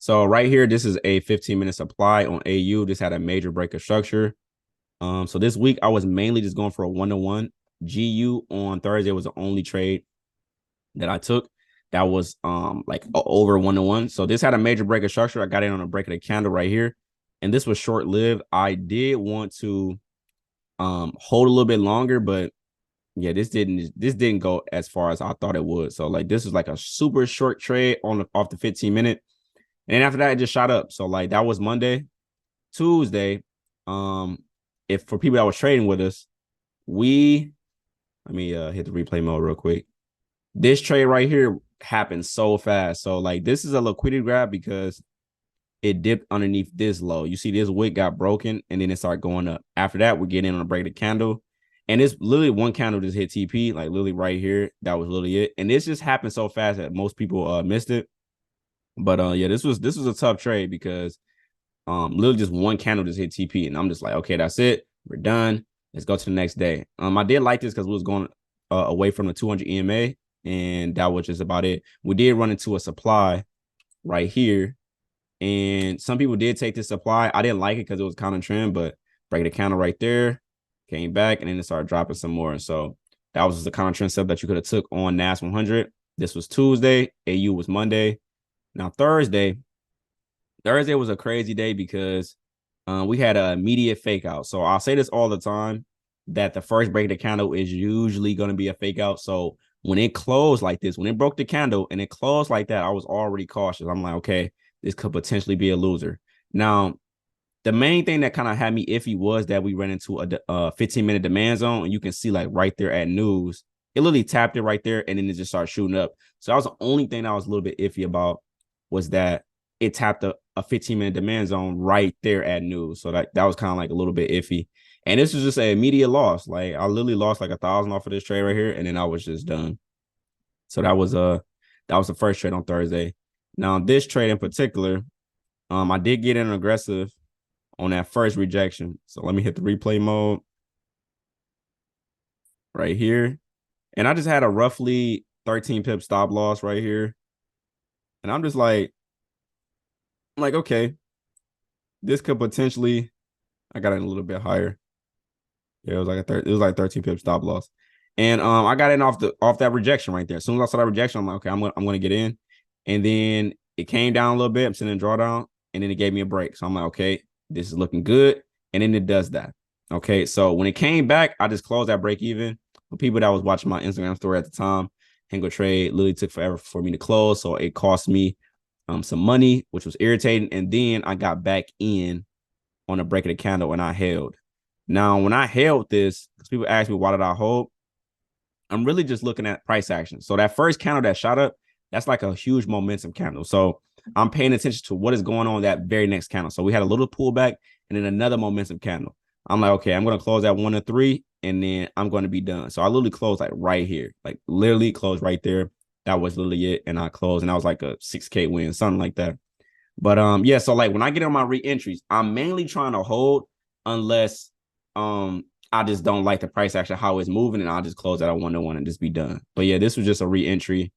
So right here, this is a 15-minute supply on AU. This had a major break of structure. So this week I was mainly just going for a 1-to-1. GU on Thursday was the only trade that I took that was like over 1-to-1. So this had a major break of structure. I got in on a break of the candle right here, and this was short lived. I did want to hold a little bit longer, but yeah, this didn't go as far as I thought it would. So like this was like a super short trade off the 15-minute. And then after that, it just shot up. So like that was Monday. Tuesday, if for people that was trading with us, we let me hit the replay mode real quick. This trade right here happened so fast. So like this is a liquidity grab because it dipped underneath this low. You see this wick got broken and then it started going up. After that, we're getting on a break of the candle. And it's literally one candle just hit TP, like literally right here. That was literally it. And this just happened so fast that most people missed it. But yeah, this was a tough trade because literally just one candle just hit TP, and I'm just like, okay, that's it. We're done. Let's go to the next day. I did like this because we was going away from the 200 EMA, and that was just about it. We did run into a supply right here, and some people did take this supply. I didn't like it because it was kind of trend, but break the candle right there, came back, and then it started dropping some more. So that was just the kind of trend stuff that you could have took on NAS 100. This was Tuesday. AU was Monday. Now Thursday was a crazy day because we had an immediate fake out. So I'll say this all the time that the first break of the candle is usually going to be a fake out. So when it closed like this, when it broke the candle and it closed like that, I was already cautious. I'm like, okay, this could potentially be a loser. Now, the main thing that kind of had me iffy was that we ran into a 15-minute demand zone, and you can see like right there at news, it literally tapped it right there, and then it just started shooting up. So that was the only thing that I was a little bit iffy about was that it tapped a 15-minute demand zone right there at news. So that was kind of like a little bit iffy. And this was just an immediate loss. Like I literally lost like 1,000 off of this trade right here, and then I was just done. So that was the first trade on Thursday. Now this trade in particular, I did get in aggressive on that first rejection. So let me hit the replay mode right here. And I just had a roughly 13 pip stop loss right here. And I'm just like, okay, this could potentially, I got it a little bit higher. Yeah, it was like 13 pip stop loss. And I got in off that rejection right there. As soon as I saw that rejection, I'm like, okay, I'm gonna get in. And then it came down a little bit. I'm sitting in drawdown, and then it gave me a break. So I'm like, okay, this is looking good. And then it does that. Okay. So when it came back, I just closed that break even. For people that was watching my Instagram story at the time, Hango Trade literally took forever for me to close. So it cost me some money, which was irritating. And then I got back in on a break of the candle and I held. Now, when I held this, because people ask me why did I hold, I'm really just looking at price action. So that first candle that shot up, that's like a huge momentum candle. So I'm paying attention to what is going on that very next candle. So we had a little pullback and then another momentum candle. I'm like, okay, I'm going to close at 1 to 3 and then I'm going to be done. So I literally closed like right here, like literally closed right there. That was literally it. And I closed and I was like a 6K win, something like that. But yeah, so like when I get on my re-entries, I'm mainly trying to hold unless I just don't like the price action how it's moving, and I'll just close at a 1-to-1 and just be done. But yeah, this was just a re-entry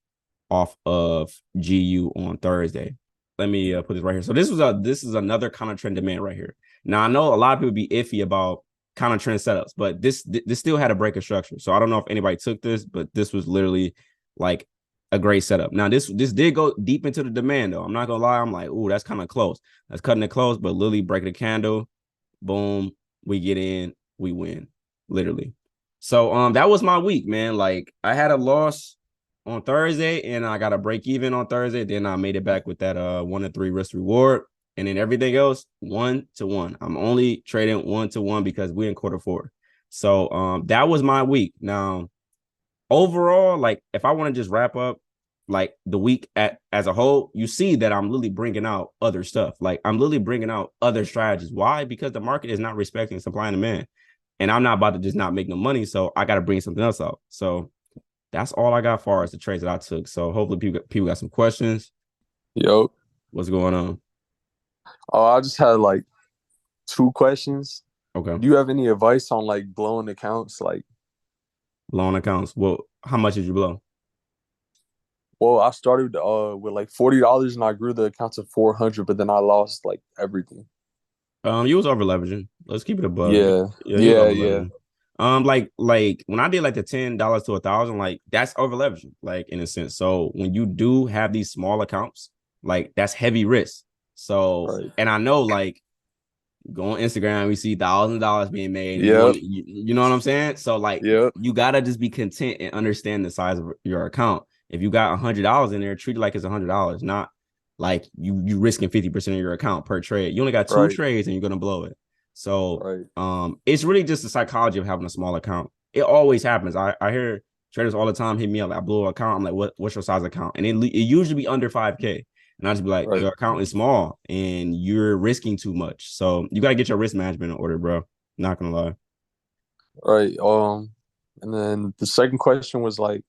off of GU on Thursday. Let me put this right here. So this is another counter trend demand right here. Now I know a lot of people be iffy about counter trend setups, but this still had a break of structure. So I don't know if anybody took this, but this was literally like a great setup. Now this did go deep into the demand though. I'm not gonna lie. I'm like, ooh, that's kind of close. That's cutting it close, but literally breaking the candle, boom, we get in, we win, literally. So that was my week, man. Like I had a loss on Thursday and I got a break even on Thursday. Then I made it back with that 1-to-3 risk reward. And then everything else 1-to-1. I'm only trading 1-to-1 because we're in quarter 4. So that was my week. Now overall, like if I want to just wrap up like the week as a whole, you see that I'm literally bringing out other stuff. Like I'm literally bringing out other strategies. Why? Because the market is not respecting supply and demand, and I'm not about to just not make no money. So I got to bring something else out. So that's all I got as far as the trades that I took. So hopefully people got some questions. Yo, What's going on? I just had like two questions. Okay, Do you have any advice on like blowing accounts? Like, loan accounts. Well, how much did you blow? Well, I started with like $40 and I grew the account to 400, but then I lost like everything. You was over leveraging. Let's keep it above. Yeah, Yeah, you was yeah, over yeah. leveraging. Like when I did like the $10 to 1,000, like that's over leveraging, like in a sense. So when you do have these small accounts, like that's heavy risk. So, Right. and I know like go on Instagram, we see $1,000 being made, and Yep. you know what I'm saying? So like Yep. you gotta just be content and understand the size of your account. If you got $100 in there, treat it like it's $100, not like you risking 50% of your account per trade. You only got two Right. trades and you're gonna blow it. So Right. it's really just the psychology of having a small account. It always happens. I hear traders all the time hit me up. Like, I blew an account. I'm like, what's your size account? And it usually be under 5K. And I just be like, Right. your account is small and you're risking too much. So you got to get your risk management in order, bro. Not gonna lie. Right. And then the second question was like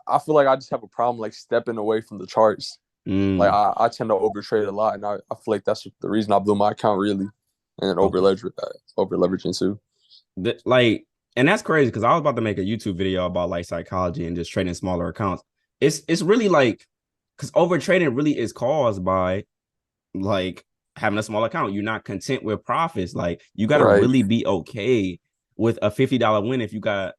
I feel like I just have a problem like stepping away from the charts. Like Mm, I tend to overtrade a lot, and I feel like that's the reason I blew my account really, and then okay. over leveraging too. Like, and that's crazy because I was about to make a YouTube video about like psychology and just trading smaller accounts. It's really like because over trading really is caused by like having a small account. You're not content with profits. Like you got to Right. really be okay with a $50 win if you got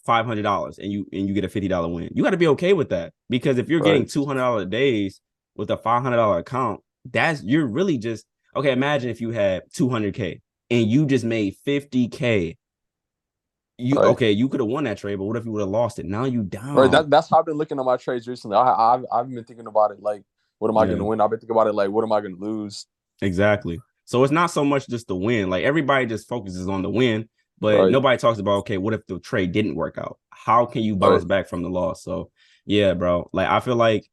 $500 and you get a $50 win. You got to be okay with that because if you're getting Right. $200 days with a $500 account, that's you're really just okay. Imagine if you had 200K and you just made 50K. You Right. okay? You could have won that trade, but what if you would have lost it? Now you Right. down. That's how I've been looking at my trades recently. I've been thinking about it like, what am I going Yeah, to win? I've been thinking about it like, what am I going to lose? exactly. So it's not so much just the win. Like everybody just focuses on the win, but Right. nobody talks about okay, what if the trade didn't work out? How can you bounce Right. back from the loss? So yeah, bro. Like I feel like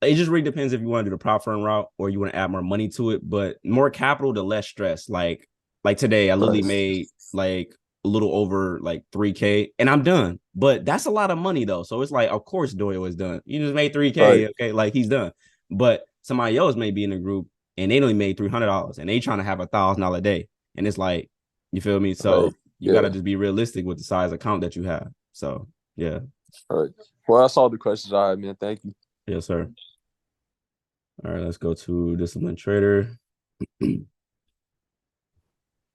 it just really depends if you want to do the prop firm route or you want to add more money to it. But more capital to less stress. Like today, I literally Right. made like a little over like 3K and I'm done. But that's a lot of money though. So it's like, of course, Doyle is done. You just made 3K. Right. Okay, like he's done. But somebody else may be in the group and they only made $300 and they trying to have $1,000 a day. And it's like, you feel me? Right. So you got to Yeah. just be realistic with the size account that you have. So yeah. Right. Well, that's all the questions I had, man. Thank you. Yes, sir. All right, let's go to Disciplined Trader.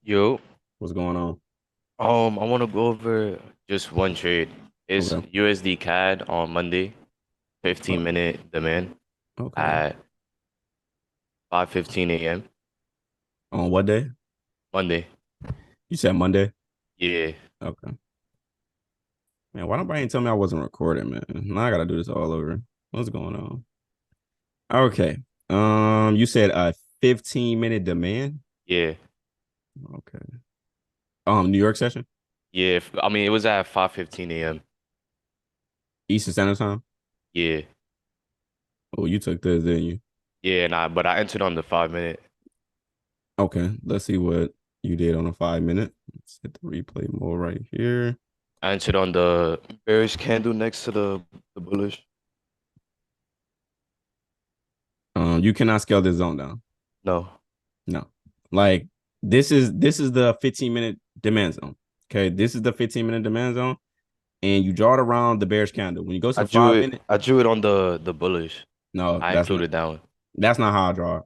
Yo, What's going on? I want to go over just one trade. It's Okay. USD CAD on Monday, 15-minute demand Okay. at 5:15 a.m. On what day? Monday. You said Monday? Yeah. Okay. Man, why nobody tell me I wasn't recording, man? Now I gotta do this all over. What's going on? Okay. You said a 15-minute demand? Yeah. Okay. New York session? Yeah. I mean, it was at 5:15 a.m. Eastern Standard Time? Yeah. Oh, you took this, didn't you? Yeah, but I entered on the 5 minute. Okay. Let's see what you did on a 5 minute. Let's hit the replay mode right here. I entered on the bearish candle next to the bullish. You cannot scale this zone down. No. No. Like this is the 15-minute demand zone. Okay. This is the 15-minute demand zone. And you draw it around the bearish candle. When you go to I the drew five it. minute, I drew it on the bullish. no, I included that one. that's not how I draw it.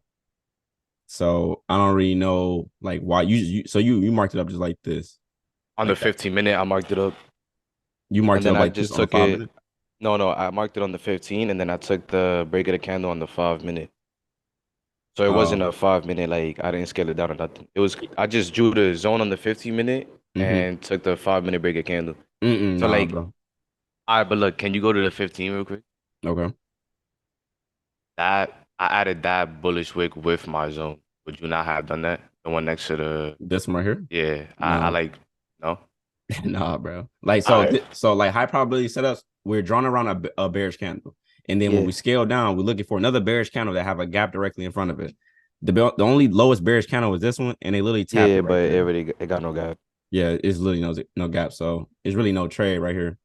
So I don't really know like why you marked it up just like this. On the Like that. 15-minute, I marked it up. You marked And it then up I like this just on a took five it. minute. No, I marked it on the 15, and then I took the break of the candle on the 5 minute. So it wasn't Oh, a 5 minute, like I didn't scale it down or nothing. It was I just drew the zone on the 15 minute mm-hmm. and took the 5 minute break of candle. So Nah, like, bro. all right, but look, can you go to the 15 real quick? Okay. That I added that bullish wick with my zone. Would you not have done that? The one next to the This one right here? yeah. I No. like no. Nah, bro. Like All so right. so like high probability setups, we're drawing around a bearish candle. And then when Yeah. we scale down, we're looking for another bearish candle that have a gap directly in front of it. The only lowest bearish candle was this one, and they literally tapped Yeah, it right but there. it got no gap. Yeah, it's literally no gap. So it's really no trade right here.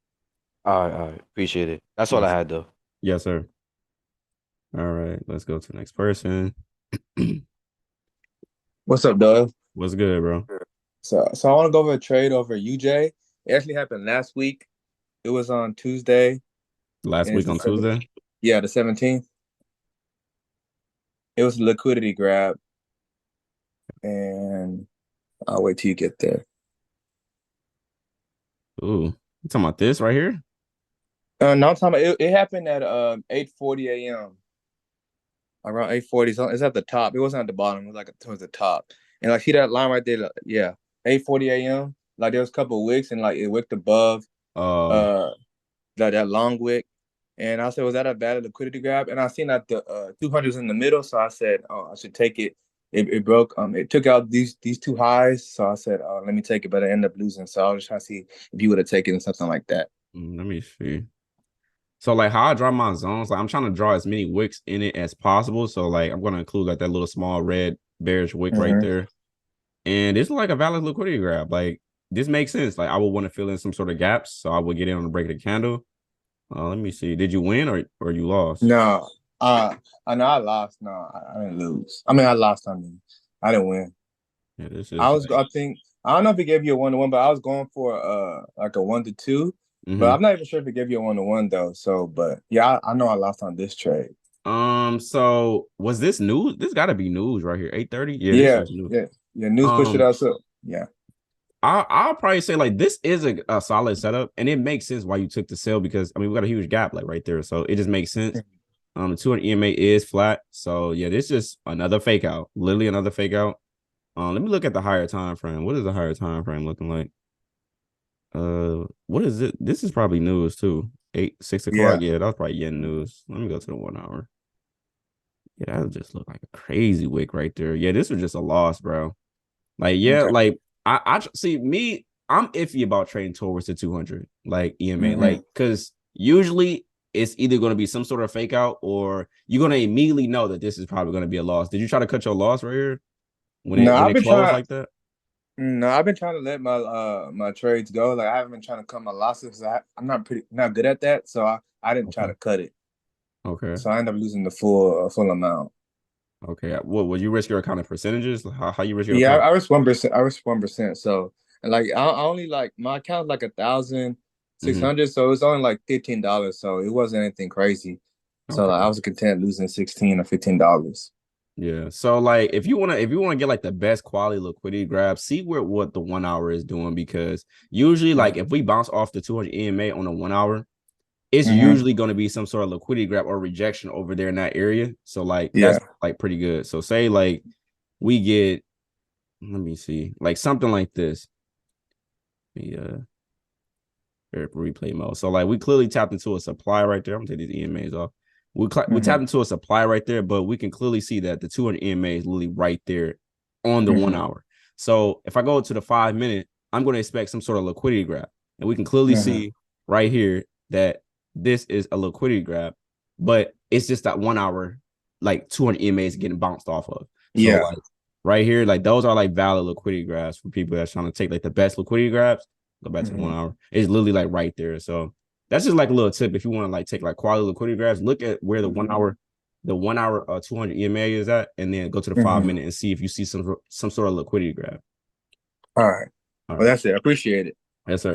All right. Appreciate it. That's all I Yes. had though. Yes, sir. All right, let's go to the next person. What's up, Doug? What's good, bro? So I want to go over a trade over UJ. It actually happened last week. It was on Tuesday. Last and week on Tuesday. Yeah, the 17th. It was a liquidity grab, and I'll wait till you get there. Ooh, you talking about this right here? No, I'm talking about it happened at 8:40 a.m. Around 8:40. So it's at the top. It wasn't at the bottom. It was like towards the top. And like see that line right there? Yeah, 8:40 a.m. Like there was a couple of wicks and like it wicked above Oh, uh that long wick. And I said, was that a valid liquidity grab? And I seen that the 200s in the middle, so I said, oh, I should take it. It broke. It took out these two highs, so I said, oh, let me take it, but I ended up losing. So I was just trying to see if you would have taken something like that. let me see. So like how I draw my zones, like I'm trying to draw as many wicks in it as possible. So like I'm gonna include like that little small red bearish wick right there. And it's like a valid liquidity grab. Like this makes sense. Like I would want to fill in some sort of gaps. So I would get in on the break of the candle. Let me see. Did you win or you lost? No, I know I lost. No, I didn't lose. I mean, I lost. I didn't win. Yeah, this is. I think I don't know if it gave you a 1-to-1, but I was going for like a 1-to-2. But I'm not even sure if it gave you a 1-to-1 though. So, but yeah, I know I lost on this trade. So was this news? This got to be news right here. 8:30. Yeah, Yeah, this is news. yeah. News pushed it out. So yeah. I'll probably say like this is a solid setup, and it makes sense why you took the sell because I mean we got a huge gap like right there, so it just makes sense. The 200 EMA is flat, so yeah, this is just another fake out, literally another fake out. Let me look at the higher time frame. What is the higher time frame looking like? What is it? This is probably news too. 6 o'clock. Yeah, that was probably yen news. Let me go to the 1 hour. Yeah, that just look like a crazy wick right there. Yeah, this was just a loss, bro. Like, yeah, like I see me, I'm iffy about trading towards the 200, like EMA, like, because usually it's either going to be some sort of fake out or you're going to immediately know that this is probably going to be a loss. Did you try to cut your loss right here when it closed like that? No, I've been trying to let my trades go. Like I haven't been trying to cut my losses. I'm not good at that, so I didn't try to cut it. Okay. So I ended up losing the full amount. Okay. What would you risk your account in percentages? How you risk your account? I risk 1%. I risk 1%. So and like I only like my account like 1,600. So it's only like $15. So it wasn't anything crazy. So like, I was content losing $16 or $15. Yeah. So like if you wanna get like the best quality liquidity grab, see what the 1 hour is doing because usually like if we bounce off the 200 EMA on the 1 hour, it's usually going to be some sort of liquidity grab or rejection over there in that area. So like that's like pretty good. So say like we get, let me see, like something like this. Replay mode. So like we clearly tapped into a supply right there. I'm gonna take these EMAs off. We tapped into a supply right there, but we can clearly see that the 200 EMA is literally right there on the 1 hour. So if I go to the 5 minute, I'm going to expect some sort of liquidity grab, and we can clearly see right here that this is a liquidity grab, but it's just that 1 hour, like 200 EMAs getting bounced off of. So like right here, like those are like valid liquidity grabs for people that's trying to take like the best liquidity grabs. Go back to the 1 hour. It's literally like right there. So that's just like a little tip. If you want to like take like quality liquidity grabs, look at where the 1 hour 200 EMA is at, and then go to the 5 minute and see if you see some sort of liquidity grab. All right. Well, that's it. I appreciate it. Yes, sir.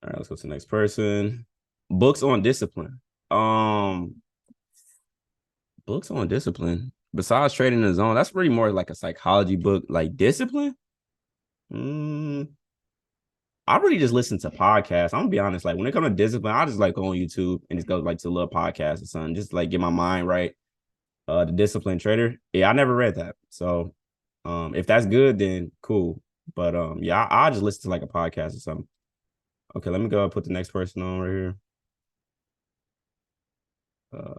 All right, let's go to the next person. Books on discipline. Books on discipline. Besides trading the zone, that's really more like a psychology book. Like discipline. I really just listen to podcasts. I'm gonna be honest. Like when it comes to discipline, I just like go on YouTube and just go like to a little podcast or something, just like get my mind right. The Discipline Trader. Yeah, I never read that. So if that's good, then cool. But yeah, I'll just listen to like a podcast or something. Okay, let me go put the next person on right here.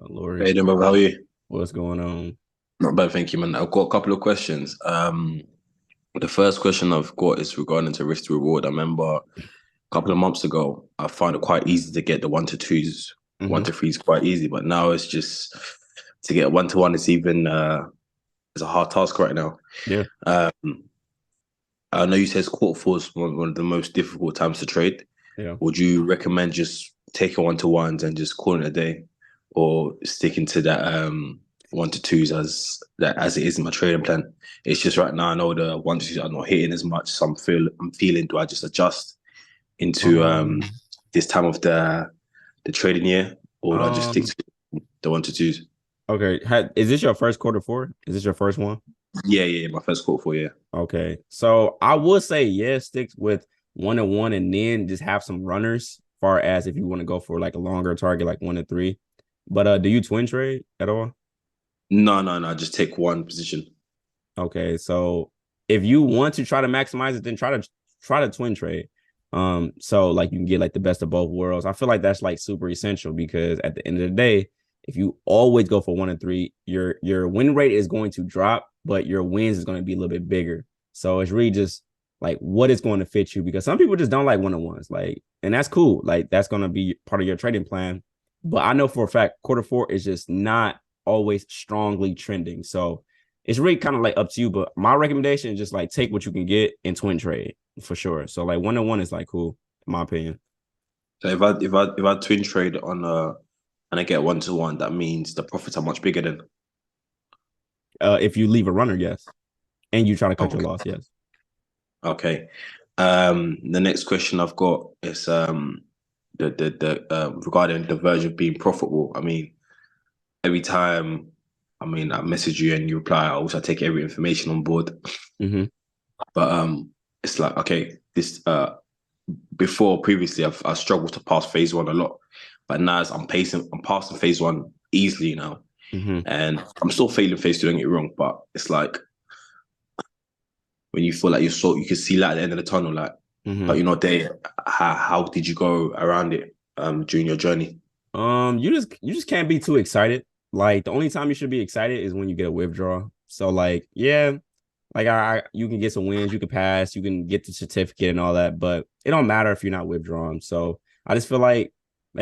Lori. Hey, how are you? What's going on? Not bad, thank you, man. I've got a couple of questions. The first question I've got is regarding to risk to reward. I remember a couple of months ago, I found it quite easy to get the 1-to-2s, 1-to-3s quite easy, but now it's just to get 1-to-1. It's even it's a hard task right now. Yeah. I know you said quarter four is one of the most difficult times to trade. Yeah. Would you recommend just taking 1-to-1s and just calling it a day, or sticking to that 1-to-2s as it is in my trading plan? It's just right now I know the 1-to-2s are not hitting as much, so I'm feeling, do I just adjust into this time of the the trading year, or do I just stick Um, to the 1 to 2s? okay. Is this your first quarter four? Is this your first one? Yeah, my first quarter 4, yeah. Okay. So I would say yes, stick with 1 and 1 and then just have some runners far as if you want to go for like a longer target, like 1 and 3. But do you twin trade at all? No, just take one position. Okay. So if you want to try to maximize it, then try to twin trade. So like you can get like the best of both worlds. I feel like that's like super essential because at the end of the day, if you always go for 1 and 3, your win rate is going to drop, but your wins is going to be a little bit bigger. So it's really just like what is going to fit you because some people just don't like 1 and 1s, like, and that's cool. Like that's going to be part of your trading plan. But I know for a fact quarter four is just not always strongly trending. So it's really kind of like up to you. But my recommendation is just like take what you can get and twin trade for sure. So like 1 and 1 is like cool, in my opinion. So if I twin trade on and I get 1 to 1, that means the profits are much bigger than. If you leave a runner, yes. And you try to cut your Okay. loss, yes. Okay. The next question I've got is the regarding the version being profitable. I mean, every time I message you and you reply, I also take every information on board. Mm-hmm. But it's like, okay, this before previously I struggled to pass phase one a lot. But now as I'm passing phase one easily now. Mm-hmm. And I'm still failing phase two, don't get it wrong, but it's like when you feel like you can see light at the end of the tunnel, like, Mm-hmm. but you're not there. How did you go around it during your journey? You just can't be too excited. Like the only time you should be excited is when you get a withdrawal. So like, yeah, like you can get some wins, you can pass, you can get the certificate and all that, but it don't matter if you're not withdrawn. So I just feel like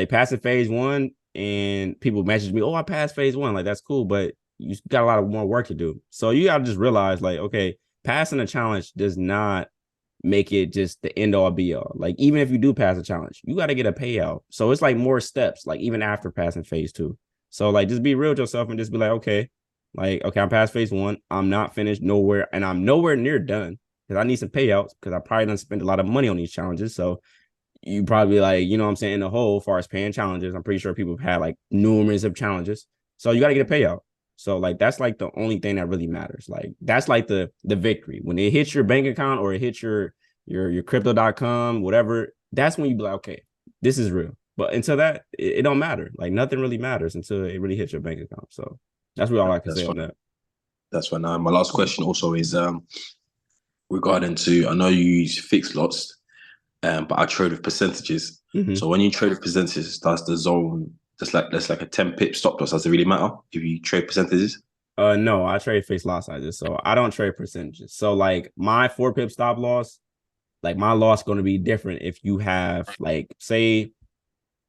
passing phase one and people message me, oh, I passed phase one. Like that's cool, but you got a lot of more work to do. So you gotta just realize, like, okay, passing a challenge does not make it just the end all be all. Like even if you do pass a challenge, you got to get a payout. So it's like more steps, like even after passing phase two. So like just be real with yourself and just be like, okay, I'm past phase one. I'm not finished nowhere, and I'm nowhere near done because I need some payouts because I probably done spent a lot of money on these challenges. So you probably like, you know what I'm saying, in the whole as far as paying challenges, I'm pretty sure people have had like numerous of challenges. So you got to get a payout. So like that's like the only thing that really matters. Like that's like the victory. When it hits your bank account or it hits your crypto.com, whatever, that's when you be like, okay, this is real. But until that, it don't matter. Like nothing really matters until it really hits your bank account. So that's really all I can say on that. That's fine. My last question also is regarding to, I know you use fixed lots, but I trade with percentages. Mm-hmm. So when you trade with percentages, does the zone that's like a 10 pip stop loss? Does it really matter if you trade percentages? No, I trade fixed lot sizes, so I don't trade percentages. So like my 4 pip stop loss, like my loss going to be different if you have like, say,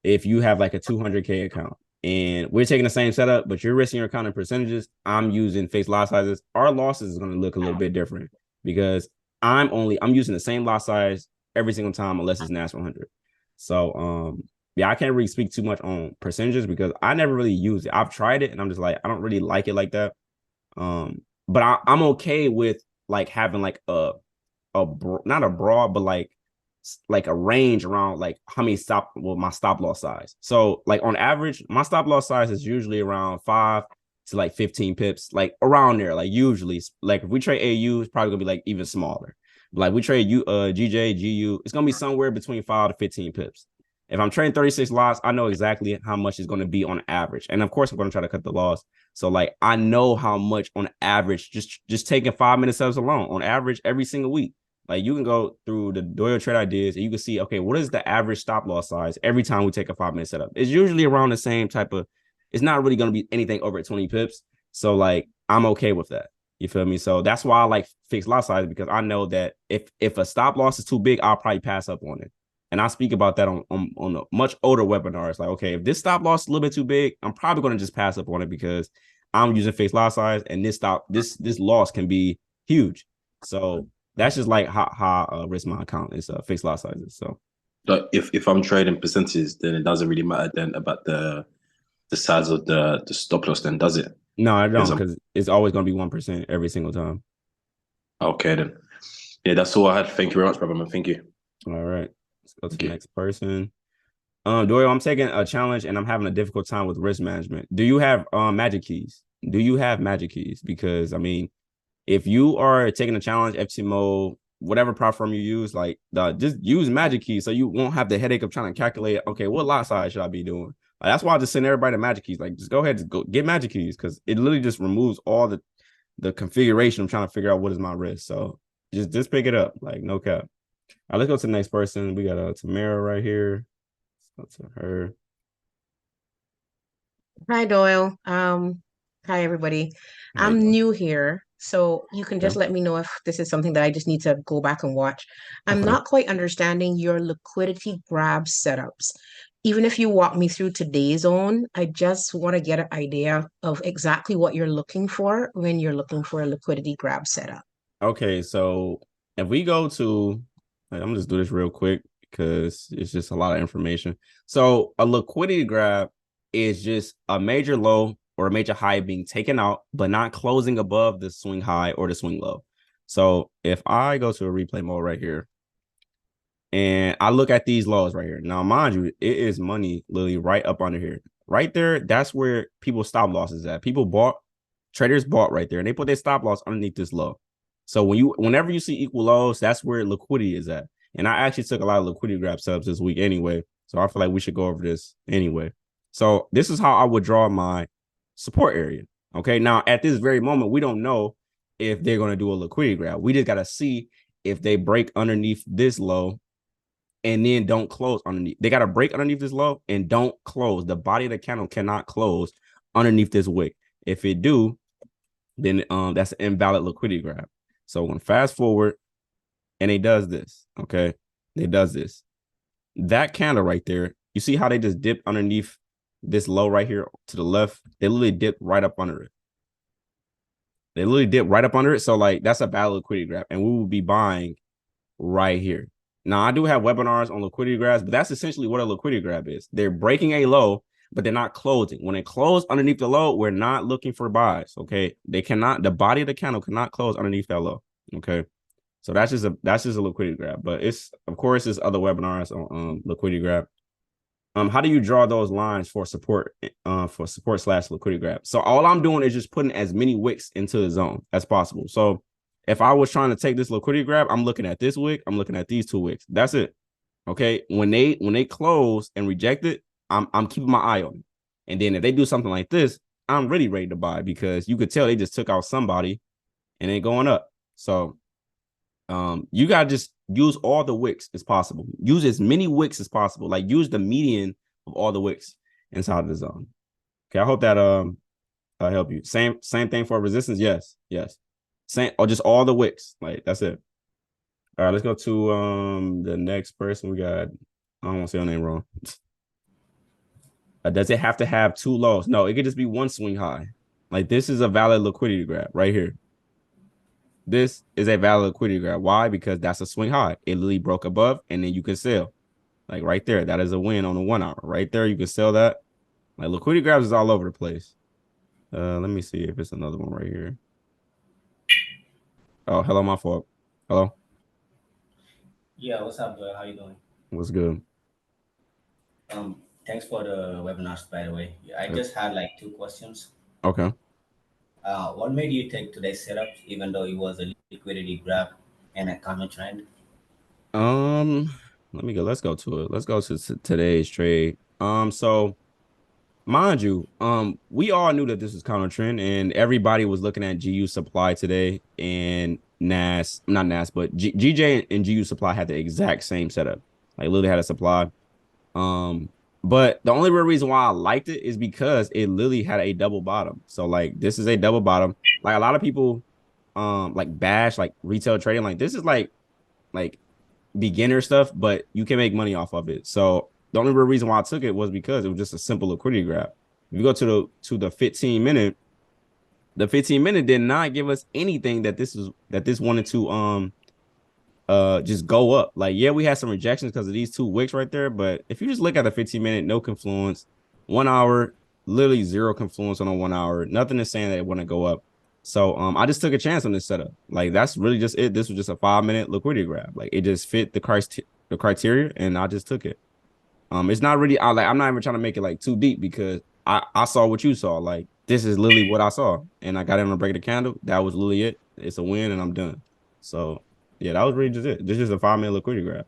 if you have like a 200K account and we're taking the same setup, but you're risking your account in percentages, I'm using fixed lot sizes. Our losses is going to look a little bit different because I'm using the same lot size every single time unless it's NAS 100. So yeah, I can't really speak too much on percentages because I never really used it. I've tried it and I'm just like, I don't really like it like that. But I'm okay with like having like not a broad, but like a range around like how many my stop loss size. So like on average, my stop loss size is usually around 5 to like 15 pips, like around there. Like usually, like if we trade AU, it's probably gonna be like even smaller. Like we trade GJ, GU, it's gonna be somewhere between 5 to 15 pips. If I'm trading 36 lots, I know exactly how much it's gonna be on average. And of course, I'm gonna try to cut the loss. So like I know how much on average, just taking 5 minute steps alone on average every single week. Like you can go through the Doyle Trade Ideas and you can see, okay, what is the average stop loss size every time we take a 5 minute setup? It's usually around the same type of, it's not really going to be anything over 20 pips. So like, I'm okay with that. You feel me? So that's why I like fixed lot size because I know that if a stop loss is too big, I'll probably pass up on it. And I speak about that on a much older webinar. It's like, okay, if this stop loss is a little bit too big, I'm probably going to just pass up on it because I'm using fixed lot size and this loss can be huge. So that's just like how I risk my account is fixed lot sizes. So if I'm trading percentages, then it doesn't really matter then about the size of the stop loss, then does it? No, I don't, because it's always going to be 1% every single time. Okay, then. Yeah, that's all I had. Thank you very much, brother, man. Thank you. All right. Let's go to the next person. Doyle, I'm taking a challenge and I'm having a difficult time with risk management. Do you have magic keys? Do you have magic keys? Because I mean, if you are taking a challenge, FTMO, whatever platform you use, like just use magic keys so you won't have the headache of trying to calculate, okay, what lot size should I be doing? That's why I just send everybody to magic keys. Like, just go ahead, just go get magic keys because it literally just removes all the configuration. I'm trying to figure out what is my risk. So just pick it up, like no cap. All right, let's go to the next person. We got Tamara right here. Let's go to her. Hi, Doyle. Hi, everybody. How you I'm doing? new here, so you can just Okay. let me know if this is something that I just need to go back and watch. I'm Okay. not quite understanding your liquidity grab setups. Even if you walk me through today's zone, I just want to get an idea of exactly what you're looking for when you're looking for a liquidity grab setup. Okay, so if we go to, like, I'm gonna just do this real quick because it's just a lot of information. So a liquidity grab is just a major low or a major high being taken out, but not closing above the swing high or the swing low. So if I go to a replay mode right here and I look at these lows right here, now mind you, it is money literally right up under here. Right there, that's where people stop losses at. Traders bought right there, and they put their stop loss underneath this low. So whenever you see equal lows, that's where liquidity is at. And I actually took a lot of liquidity grab subs this week anyway. So I feel like we should go over this anyway. So this is how I would draw my support area. Okay. Now at this very moment, we don't know if they're going to do a liquidity grab. We just got to see if they break underneath this low and then don't close underneath. They got to break underneath this low and don't close. The body of the candle cannot close underneath this wick. If it do, then that's an invalid liquidity grab. So when fast forward and it does this, okay, it does this. That candle right there, you see how they just dipped underneath this low right here to the left? They literally dipped right up under it. They literally dipped right up under it. So like that's a valid liquidity grab, and we will be buying right here. Now I do have webinars on liquidity grabs, but that's essentially what a liquidity grab is. They're breaking a low, but they're not closing. When they close underneath the low, we're not looking for buys. Okay, they cannot. The body of the candle cannot close underneath that low. Okay, so that's just a liquidity grab. But it's of course there's other webinars on liquidity grab. How do you draw those lines for support slash liquidity grab? So all I'm doing is just putting as many wicks into the zone as possible. So if I was trying to take this liquidity grab, I'm looking at this wick, I'm looking at these two wicks. That's it. Okay. When they close and reject it, I'm keeping my eye on it. And then if they do something like this, I'm really ready to buy because you could tell they just took out somebody and they're going up. So you gotta just use all the wicks as possible. Use as many wicks as possible. Like use the median of all the wicks inside the zone. Okay, I hope that help you. Same thing for resistance. Yes. Same or just all the wicks. Like that's it. All right, let's go to the next person. We got. I don't want to say your name wrong. Does it have to have two lows? No, it could just be one swing high. Like this is a valid liquidity grab right here. This is a valid liquidity grab. Why? Because that's a swing high. It literally broke above, and then you can sell. Like right there, that is a win on the 1 hour. Right there, you can sell that. Like liquidity grabs is all over the place. Let me see if it's another one right here. Oh, hello, my fault. Hello. Yeah, what's up, Joel? How you doing? What's good? Thanks for the webinars, by the way. I just had like two questions. Okay. What made you take today's setup, even though it was a liquidity grab and a counter trend? Let me go. Let's go to it. Let's go to today's trade. So mind you, we all knew that this was counter trend, and everybody was looking at GU supply today, and not NAS, but GJ and GU supply had the exact same setup. Like literally had a supply. But the only real reason why I liked it is because it literally had a double bottom. So like this is a double bottom. Like a lot of people like bash like retail trading. Like this is like beginner stuff, but you can make money off of it. So the only real reason why I took it was because it was just a simple liquidity grab. If you go to the 15 minute, the 15 minute did not give us anything that this wanted to just go up. Like yeah, we had some rejections because of these two wicks right there, but if you just look at the 15 minute, no confluence, 1 hour, literally zero confluence on a 1 hour, nothing is saying that it want to go up. So I just took a chance on this setup. Like that's really just it. This was just a 5 minute liquidity grab. Like it just fit the criteria, and I just took it. It's not really. I'm not even trying to make it like too deep because I saw what you saw. Like this is literally what I saw, and I got in on break of the candle. That was literally it. It's a win, and I'm done. So yeah, that was really just it. This is a 5-minute liquidity grab.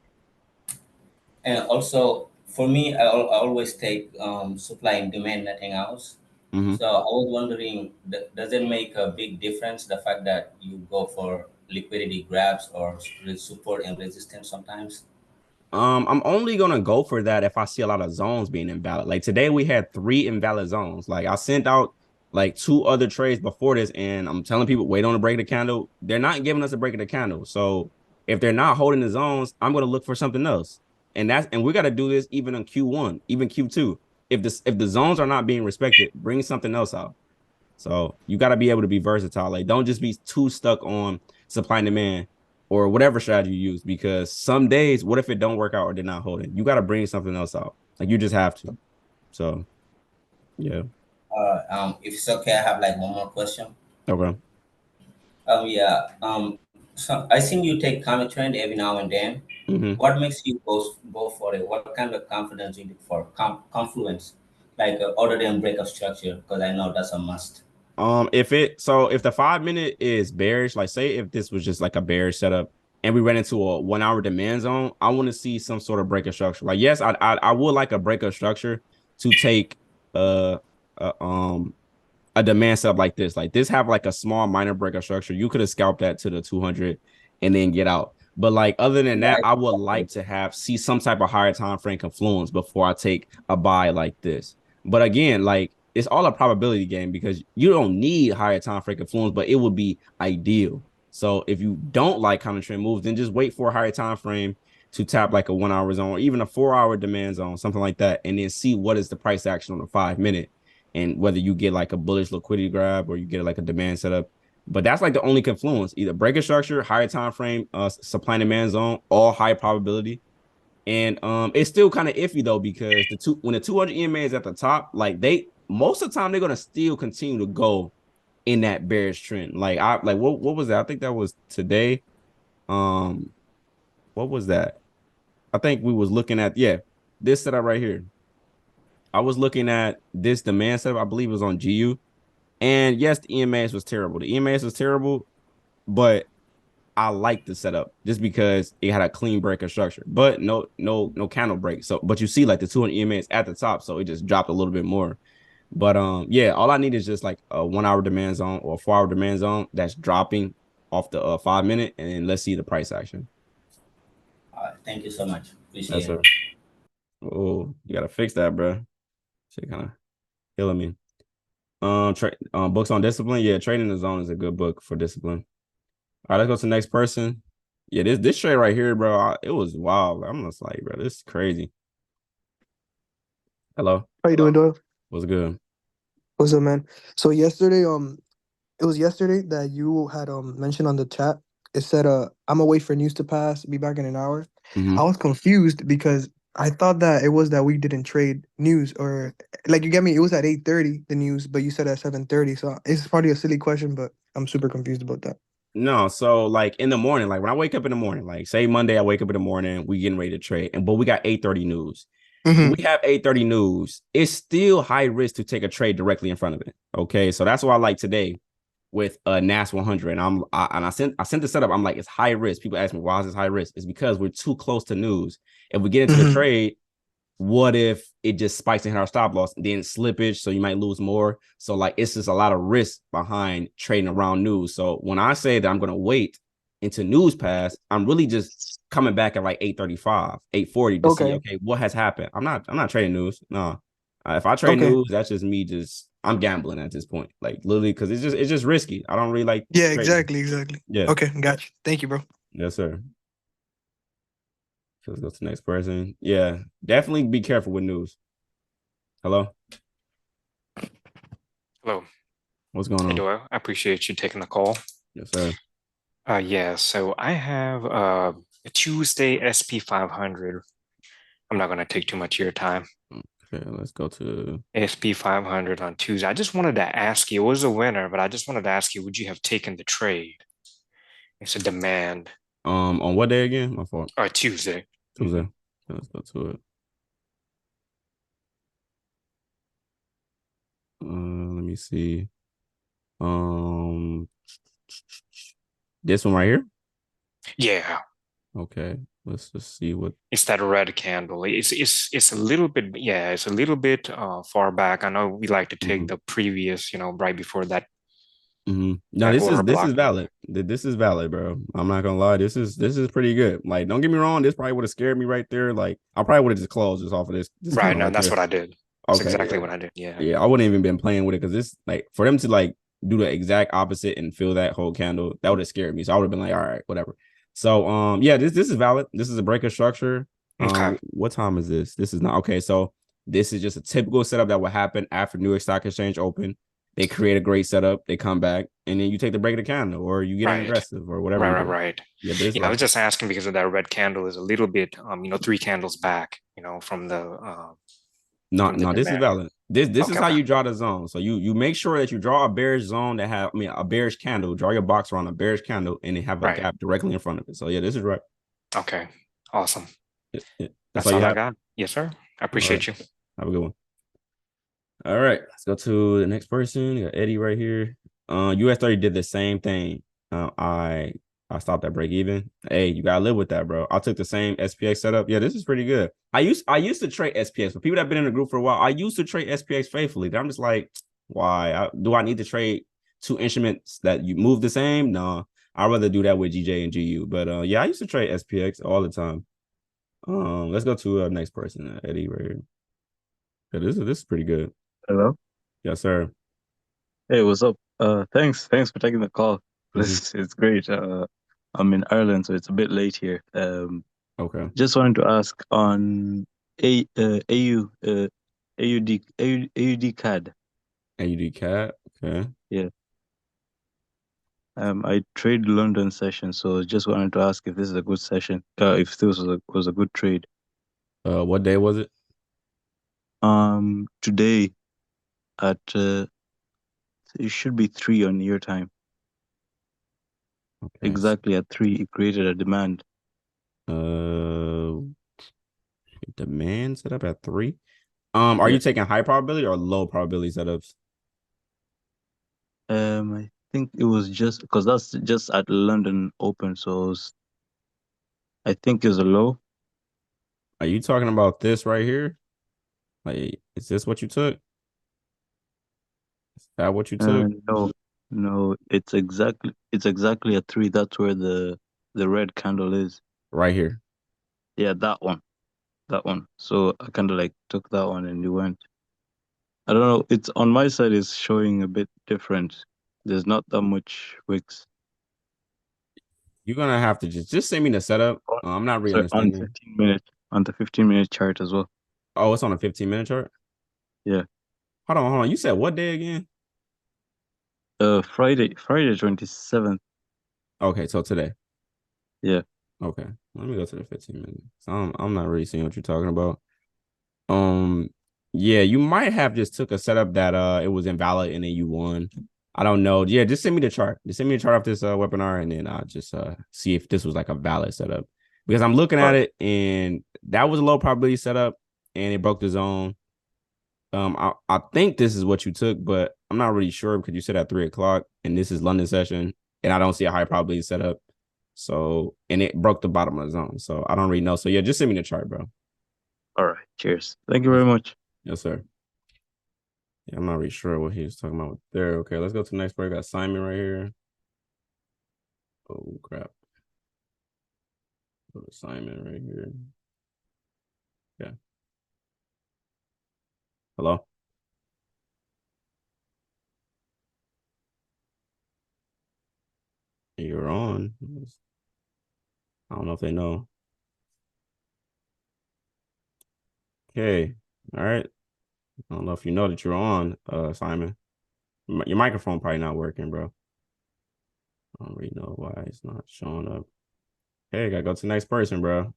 And also for me, I always take supply and demand, nothing else. Mm-hmm. So I was wondering, does it make a big difference the fact that you go for liquidity grabs or support and resistance sometimes? I'm only gonna go for that if I see a lot of zones being invalid. Like today, we had 3 invalid zones. Like I sent out like 2 other trades before this, and I'm telling people wait on the break of the candle. They're not giving us a break of the candle. So if they're not holding the zones, I'm gonna look for something else. And we got to do this even on Q1, even Q2. If the zones are not being respected, bring something else out. So you got to be able to be versatile. Like don't just be too stuck on supply and demand or whatever strategy you use, because some days, what if it don't work out or they're not holding? You got to bring something else out. Like you just have to. So yeah. If it's okay, I have like one more question. Okay. Yeah. So I think you take common trend every now and then. Mm-hmm. What makes you go for it? What kind of confidence you look for? Confluence, like other than break of structure, because I know that's a must. If the 5-minute is bearish, like say if this was just like a bearish setup and we ran into a 1-hour demand zone, I want to see some sort of break of structure. Like yes, I would like a break of structure to take uh, a demand setup like this. Like this have like a small minor break of structure. You could have scalped that to the 200 and then get out. But like other than that, Right. I would like to see some type of higher time frame confluence before I take a buy like this. But again, like it's all a probability game because you don't need higher time frame confluence, but it would be ideal. So if you don't like counter trend moves, then just wait for a higher time frame to tap like a 1-hour zone or even a 4-hour demand zone, something like that, and then see what is the price action on the 5-minute and whether you get like a bullish liquidity grab or you get like a demand setup. But that's like the only confluence: either break a structure, higher time frame, supply and demand zone, all high probability. And it's still kind of iffy though, because when the 200 EMA is at the top, like they most of the time they're gonna still continue to go in that bearish trend. Like what was that? I think that was today. What was that? I think we was looking at this setup right here. I was looking at this demand setup. I believe it was on GU. And yes, the EMAs was terrible. The EMAs was terrible, but I liked the setup just because it had a clean break of structure, but no candle break. So, but you see like the 200 EMAs at the top, so it just dropped a little bit more. But yeah, all I need is just like a 1-hour demand zone or a 4-hour demand zone that's dropping off the 5-minute, and then let's see the price action. Thank you so much. That's Appreciate it. Oh, you gotta fix that, bro. Shit kind of killing me. Books on discipline. Yeah, Trading the Zone is a good book for discipline. All right, let's go to the next person. Yeah, this trade right here, bro, it was wild. I'm just like, bro, this is crazy. Hello. How you doing, Doyle? What's good? What's up, man? So yesterday, it was yesterday that you had mentioned on the chat. It said, I'm gonna wait for news to pass, be back in an hour. Mhm. I was confused because I thought that it was that we didn't trade news, or like you get me, it was at 8:30 the news, but you said at 7:30. So it's probably a silly question, but I'm super confused about that. No, so like in the morning, like when I wake up in the morning, like say Monday, I wake up in the morning, we getting ready to trade, but we got 8:30 news. When we have 8:30 news, it's still high risk to take a trade directly in front of it. Okay, so that's why I like today with NAS 100, and I sent the setup. I'm like, it's high risk. People ask me why is this high risk? It's because we're too close to news. If we get into the trade, what if it just spikes and hit our stop loss, then slippage, so you might lose more. So like it's just a lot of risk behind trading around news. So when I say that I'm going to wait into news pass, I'm really just coming back at like 8:35, 8:40 to see okay what has happened. I'm not trading news. No. If I trade news, that's just me I'm gambling at this point. Like literally, because it's just risky. I don't really like trading. Exactly. Yeah. Okay, gotcha. Thank you, bro. Yes, sir. Let's go to the next person. Yeah, definitely be careful with news. Hello. Hello. What's going on? Hey, Doyle. I appreciate you taking the call. Yes, sir. Yeah, so I have a Tuesday SP 500. I'm not going to take too much of your time. Okay, let's go to SP 500 on Tuesday. I just wanted to ask you, it was a winner, but I just wanted to ask you, would you have taken the trade? It's a demand. On what day again? My fault. Tuesday. Tuesday. Let's go to it. Let me see. This one right here. Yeah, Okay, let's just see what. it's that red candle. It's a little bit, yeah, it's a little bit far back. I know we like to take Mhm. the previous, right before that No, that this order is block. valid. This is valid, bro. I'm not gonna lie. This is pretty good. Like, don't get me wrong. This probably would have scared me right there. Like, I probably would have just closed this off of this Right, candle no, right that's there. what I did. That's Okay, exactly yeah, what I did. Yeah. yeah. I wouldn't even been playing with it because this, like, for them to like do the exact opposite and fill that whole candle, that would have scared me. So I would have been like, all right, whatever. So yeah, this is valid. This is a breaker structure. Okay. What time is this? This is not okay. So this is just a typical setup that will happen after New York Stock Exchange open. They create a great setup, they come back, and then you take the break of the candle, or you get in Right. aggressive, or whatever you do. Right. Yeah, this Yeah, I was just asking because of that red candle is a little bit, 3 candles back, from the no, from the this is demand. valid. This is Okay, how okay. you draw the zone. So you make sure that you draw a bearish zone that have, a bearish candle. Draw your box around a bearish candle, and then have a Right. gap directly in front of it. So yeah, this is right. Okay. Awesome. That's That's all you all I have. got. Yes, sir. I All right. appreciate you. Have a good one. All right, let's go to the next person. You got Eddie right here. US 30 did the same thing. I stopped at break even. Hey, you gotta live with that, bro. I took the same SPX setup. Yeah, this is pretty good. I used to trade SPX. For people that have been in the group for a while, I used to trade SPX faithfully. I'm just like, why? Do I need to trade two instruments that you move the same? No, I'd rather do that with GJ and GU. But yeah, I used to trade SPX all the time. Let's go to next person, Eddie right here. Yeah, this is pretty good. Hello. Yes, sir. Hey, what's up? Thanks for taking the call. This is great. I'm in Ireland, so it's a bit late here. Okay. Just wanted to ask on AUD CAD. AUD CAD. Okay. Yeah. I trade London session, so just wanted to ask if this is a good session. If this was a good trade. What day was it? Today at it should be 3 on your time. Okay. Exactly at 3, it created a demand. Demand set up at 3. Are you taking high probability or low probability setups? I think it was just because that's just at London Open, so I think it's a low. Are you talking about this right here? Like, is this what you took? Is that what you took? No, it's exactly at 3. That's where the red candle is. Right here. Yeah, that one. So I kind of like took that one and you went. I don't know. It's on my side. It's showing a bit different. There's not that much wicks. You're gonna have to just send me the setup. I'm not really On understanding. 15-minute chart as well. Oh, it's on a 15-minute chart. Yeah. Hold on. You said what day again? Friday 27th. Okay, so today. Yeah. Okay, let me go to the 15 minutes. I'm not really seeing what you're talking about. Yeah, you might have just took a setup that it was invalid and then you won. I don't know. Yeah, just send me the chart. Just send me the chart off this webinar, and then I'll just see if this was like a valid setup. Because I'm looking at it, and that was a low probability setup, and it broke the zone. I think this is what you took, but I'm not really sure because you said at 3:00, and this is London session, and I don't see a high probability setup. So, and it broke the bottom of the zone. So I don't really know. So yeah, just send me the chart, bro. All right. Cheers. Thank you very much. Yes, sir. Yeah, I'm not really sure what he was talking about there. Okay, let's go to the next break. Got Simon right here. Oh crap. Go to Simon right here. Yeah. Hello. You're on. I don't know if they know. Okay. All right. I don't know if you know that you're on, Simon. Your microphone probably not working, bro. I don't really know why it's not showing up. Okay, gotta go to the next person, bro.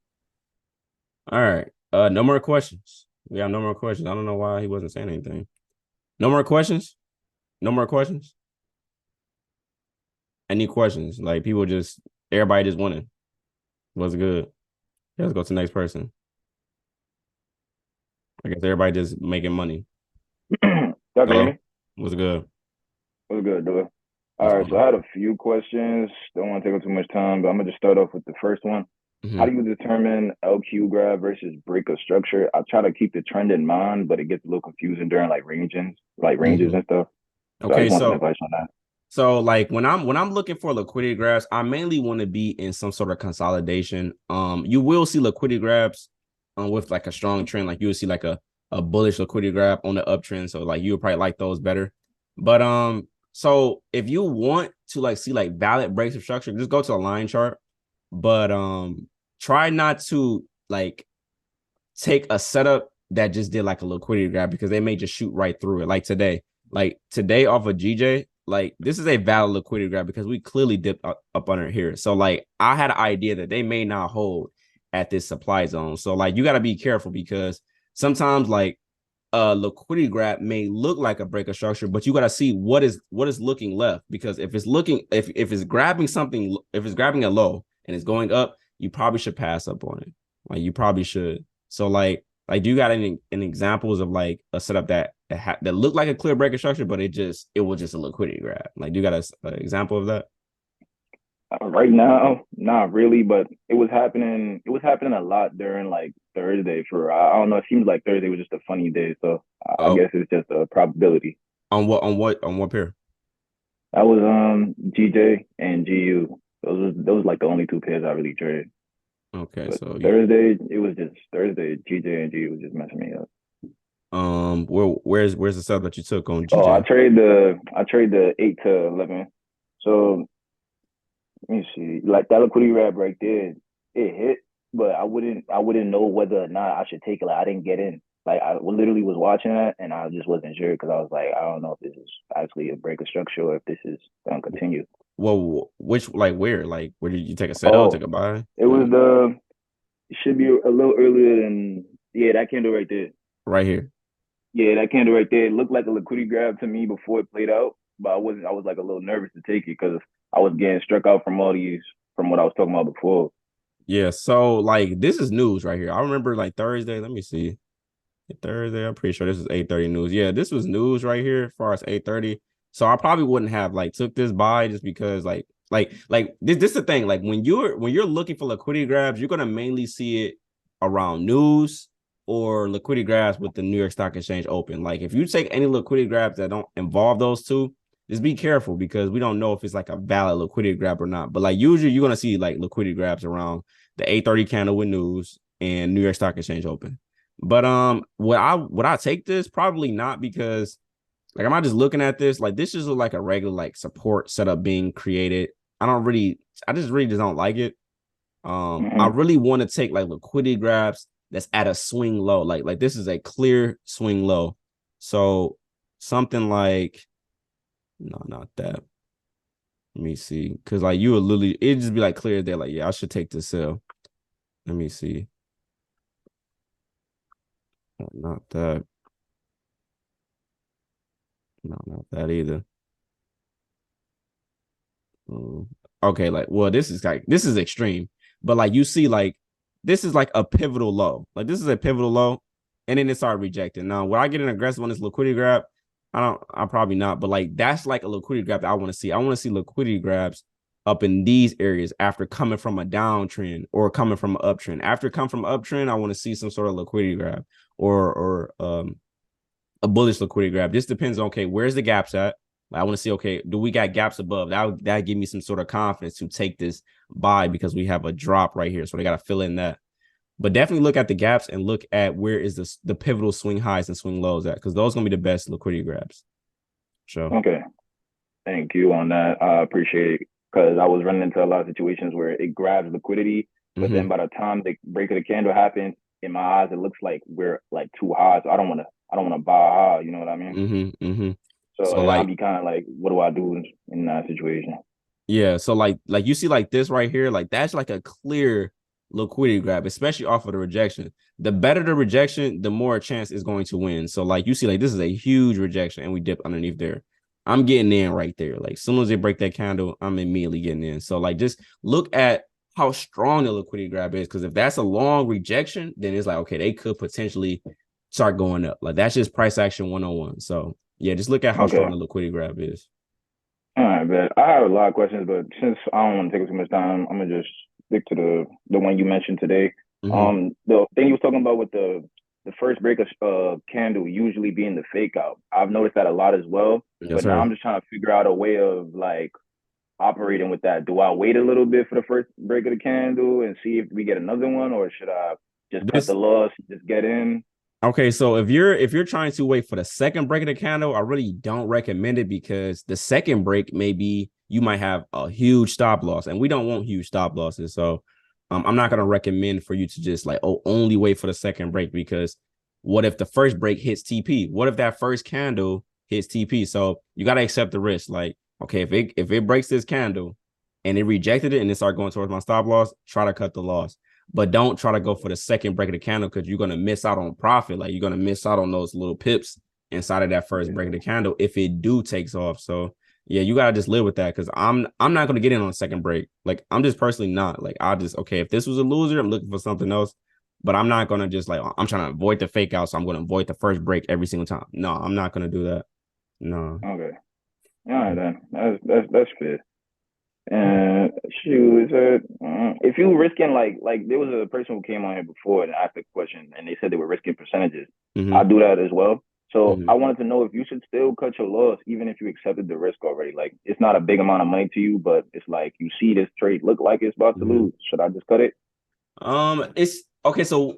All right. No more questions. We have no more questions. I don't know why he wasn't saying anything. No more questions? No more questions? Any questions? Like everybody just winning. What's good? Yeah, let's go to the next person. I guess everybody just making money. Y'all can hear me? What's good? What's good, dude? What's All right, going so I on? had a few questions. Don't want to take up too much time, but I'm gonna just start off with the first one. How Mhm. do you determine LQ grab versus break of structure? I try to keep the trend in mind, but it gets a little confusing during ranges Mhm. and stuff. So I Okay, just want some so advice on that. like when I'm looking for liquidity grabs, I mainly want to be in some sort of consolidation. You will see liquidity grabs with like a strong trend, like you will see like a bullish liquidity grab on the uptrend. So like you would probably like those better. But so if you want to like see like valid breaks of structure, just go to a line chart. But try not to like take a setup that just did like a liquidity grab because they may just shoot right through it. Like today off of GJ, like this is a valid liquidity grab because we clearly dipped up under here. So like I had an idea that they may not hold at this supply zone. So like you got to be careful because sometimes like a liquidity grab may look like a break of structure, but you got to see what is looking left because if it's grabbing something, if it's grabbing a low and it's going up, you probably should pass up on it. Like you probably should. So like do you got any examples of like a setup that looked like a clear break of structure, but it was just a liquidity grab? Like do you got an example of that? Right now, not really, but it was happening. It was happening a lot during like Thursday. I don't know. It seems like Thursday was just a funny day, so I Oh, guess it's just a probability. on what pair? That was GJ and GU. Those like the only two pairs I really traded. Okay, But so Thursday, it was just Thursday. GJ and GU was just messing me up. where's the setup that you took on Oh, GJ? I trade the 8 to 11. So let me see. Like that liquidity grab right there, it hit, but I wouldn't know whether or not I should take it. Like I didn't get in. Like I literally was watching that and I just wasn't sure because I was like, I don't know if this is actually a break of structure or if this is gonna continue. Well, which like where did you take a sell, take Oh, a buy? it was it should be a little earlier than yeah, that candle right there. Right here. Yeah, that candle right there. It looked like a liquidity grab to me before it played out, but I wasn't. I was like a little nervous to take it because I was getting struck out from from what I was talking about before. Yeah, so like this is news right here. I remember like Thursday. Let me see. Thursday, I'm pretty sure this is 8:30 news. Yeah, this was news right here as far as 8:30. So I probably wouldn't have like took this buy just because like this is the thing. Like when you're looking for liquidity grabs, you're gonna mainly see it around news or liquidity grabs with the New York Stock Exchange open. Like if you take any liquidity grabs that don't involve those two, just be careful because we don't know if it's like a valid liquidity grab or not. But like usually you're gonna see like liquidity grabs around the 8:30 candle with news and New York Stock Exchange open. But would I take this? Probably not because like am I just looking at this like this is like a regular like support setup being created. I just really just don't like it. I Mhm. really want to take like liquidity grabs that's at a swing low. Like this is a clear swing low. So something like no, not that. Let me see. Cause like you would literally it'd just be like clear there, like, yeah, I should take this sell. Let me see. Not that. No, not that either. Okay, like, well, this is extreme, but like you see, like this is like a pivotal low. Like this is a pivotal low, and then it started rejecting. Now, will I get an aggressive on this liquidity grab? I'm probably not, but like that's like a liquidity grab that I want to see. I want to see liquidity grabs up in these areas after coming from a downtrend or coming from an uptrend. After come from uptrend, I want to see some sort of liquidity grab or a bullish liquidity grab. This depends on okay, where's the gaps at? I want to see, okay, do we got gaps above? That give me some sort of confidence to take this buy because we have a drop right here. So they got to fill in that. But definitely look at the gaps and look at where is the pivotal swing highs and swing lows at because those are gonna be the best liquidity grabs. Sure. Okay, thank you on that. I appreciate it because I was running into a lot of situations where it grabs liquidity, but then by the time the break of the candle happens, in my eyes, it looks like we're like too high. So I don't want to buy high. You know what I mean? So So I'll like be kind of like, what do I do in that situation? yeah, so like you see like this right here, like that's like a clear liquidity grab, especially off of the rejection. The better the rejection, the more a chance is going to win. So like you see, like this is a huge rejection, and we dip underneath there. I'm getting in right there. Like as soon as they break that candle, I'm immediately getting in. So like just look at how strong the liquidity grab is, because if that's a long rejection, then it's like okay, they could potentially start going up. Like that's just price action 101. So yeah, just look at how Okay. strong the liquidity grab is. All right, but I have a lot of questions, but since I don't want to take up too much time, I'm gonna just stick to the one you mentioned today. Mhm. The thing you was talking about with the first break of candle usually being the fake out. I've noticed that a lot as well. Yes, But now sir. I'm just trying to figure out a way of like operating with that. Do I wait a little bit for the first break of the candle and see if we get another one, or should I just cut This the loss, just get in? Okay, so if you're trying to wait for the second break of the candle, I really don't recommend it because the second break maybe you might have a huge stop loss, and we don't want huge stop losses. So I'm not gonna recommend for you to just like only wait for the second break because what if the first break hits TP? What if that first candle hits TP? So you gotta accept the risk. Like, okay, if it breaks this candle and it rejected it and it started going towards my stop loss, try to cut the loss. But don't try to go for the second break of the candle because you're gonna miss out on profit. Like you're gonna miss out on those little pips inside of that first break of the candle if it takes off. So yeah, you gotta just live with that because I'm not gonna get in on the second break. Like I'm just personally not. Like I just okay, if this was a loser, I'm looking for something else. But I'm not gonna just like I'm trying to avoid the fake out, so I'm gonna avoid the first break every single time. No, I'm not gonna do that. No. Okay. All right then. That's fair. And shoot, if you risking like there was a person who came on here before and asked a question and they said they were risking percentages. Mhm. I do that as well. So Mhm. I wanted to know if you should still cut your loss even if you accepted the risk already. Like it's not a big amount of money to you, but it's like you see this trade look like it's about to Mhm. lose. Should I just cut it? It's okay. So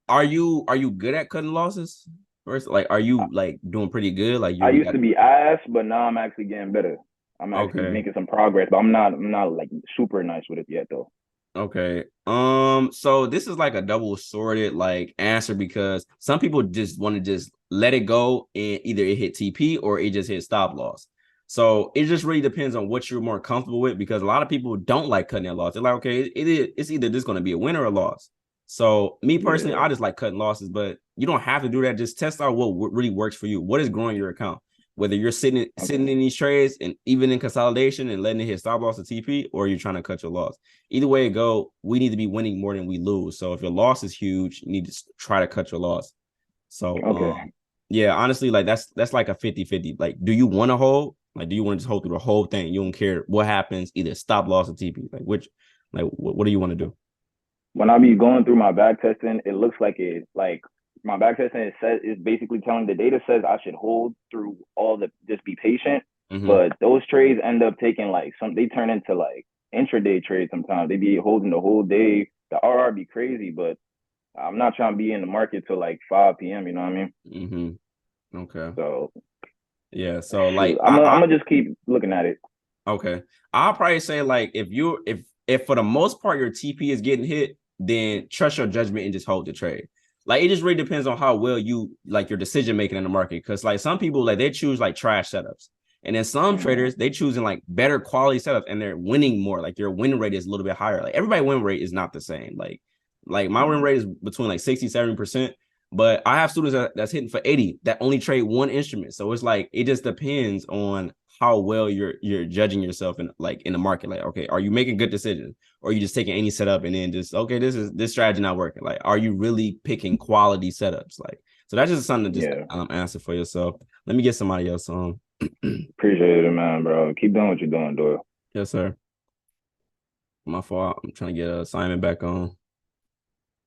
are you good at cutting losses? First, like, are you like doing pretty good? Like I you used got to be ass, but now I'm actually getting better. I'm actually okay. making some progress, but I'm not like super nice with it yet though. Okay. So this is like a double sorted like answer because some people just want to just let it go and either it hit TP or it just hit stop loss. So it just really depends on what you're more comfortable with because a lot of people don't like cutting their loss. They're like, okay, it's either this going to be a win or a loss. So me personally, Yeah. I just like cutting losses, but you don't have to do that. Just test out what really works for you. What is growing your account? Whether you're sitting in these trades and even in consolidation and letting it hit stop loss or TP, or you're trying to cut your loss. Either way it go, we need to be winning more than we lose. So if your loss is huge, you need to try to cut your loss. So Okay. yeah, honestly, like that's like a 50-50. Like, do you want to hold? Like, do you want to just hold through the whole thing? You don't care what happens, either stop loss or TP. Like, what do you want to do? When I be going through my back testing, it looks like my back testing it says it's basically telling the data says I should hold through all the just be patient. Mhm. But those trades end up taking like they turn into like intraday trades sometimes. They be holding the whole day. The RR be crazy, but I'm not trying to be in the market till like 5 p.m. You know what I mean? Mm-hmm. Okay. So Yeah. So shoot, like I'm gonna just keep looking at it. okay. I'll probably say like if for the most part your TP is getting hit, then trust your judgment and just hold the trade. Like it just really depends on how well you like your decision making in the market. Cause like some people like they choose like trash setups. And then some traders they choosing like better quality setups and they're winning more. Like your win rate is a little bit higher. Like everybody win rate is not the same. Like my win rate is between like 60-70%. But I have students that's hitting for 80 that only trade one instrument. So it's like it just depends on how well you're judging yourself in like in the market. Like, okay, are you making good decisions? Or are you just taking any setup and then just okay, this strategy not working? Like, are you really picking quality setups? Like, so that's just something to just answer for yourself. Let me get somebody else on. Appreciate it, man, bro. Keep doing what you're doing, Doyle. Yes, sir. My fault. I'm trying to get Simon back on.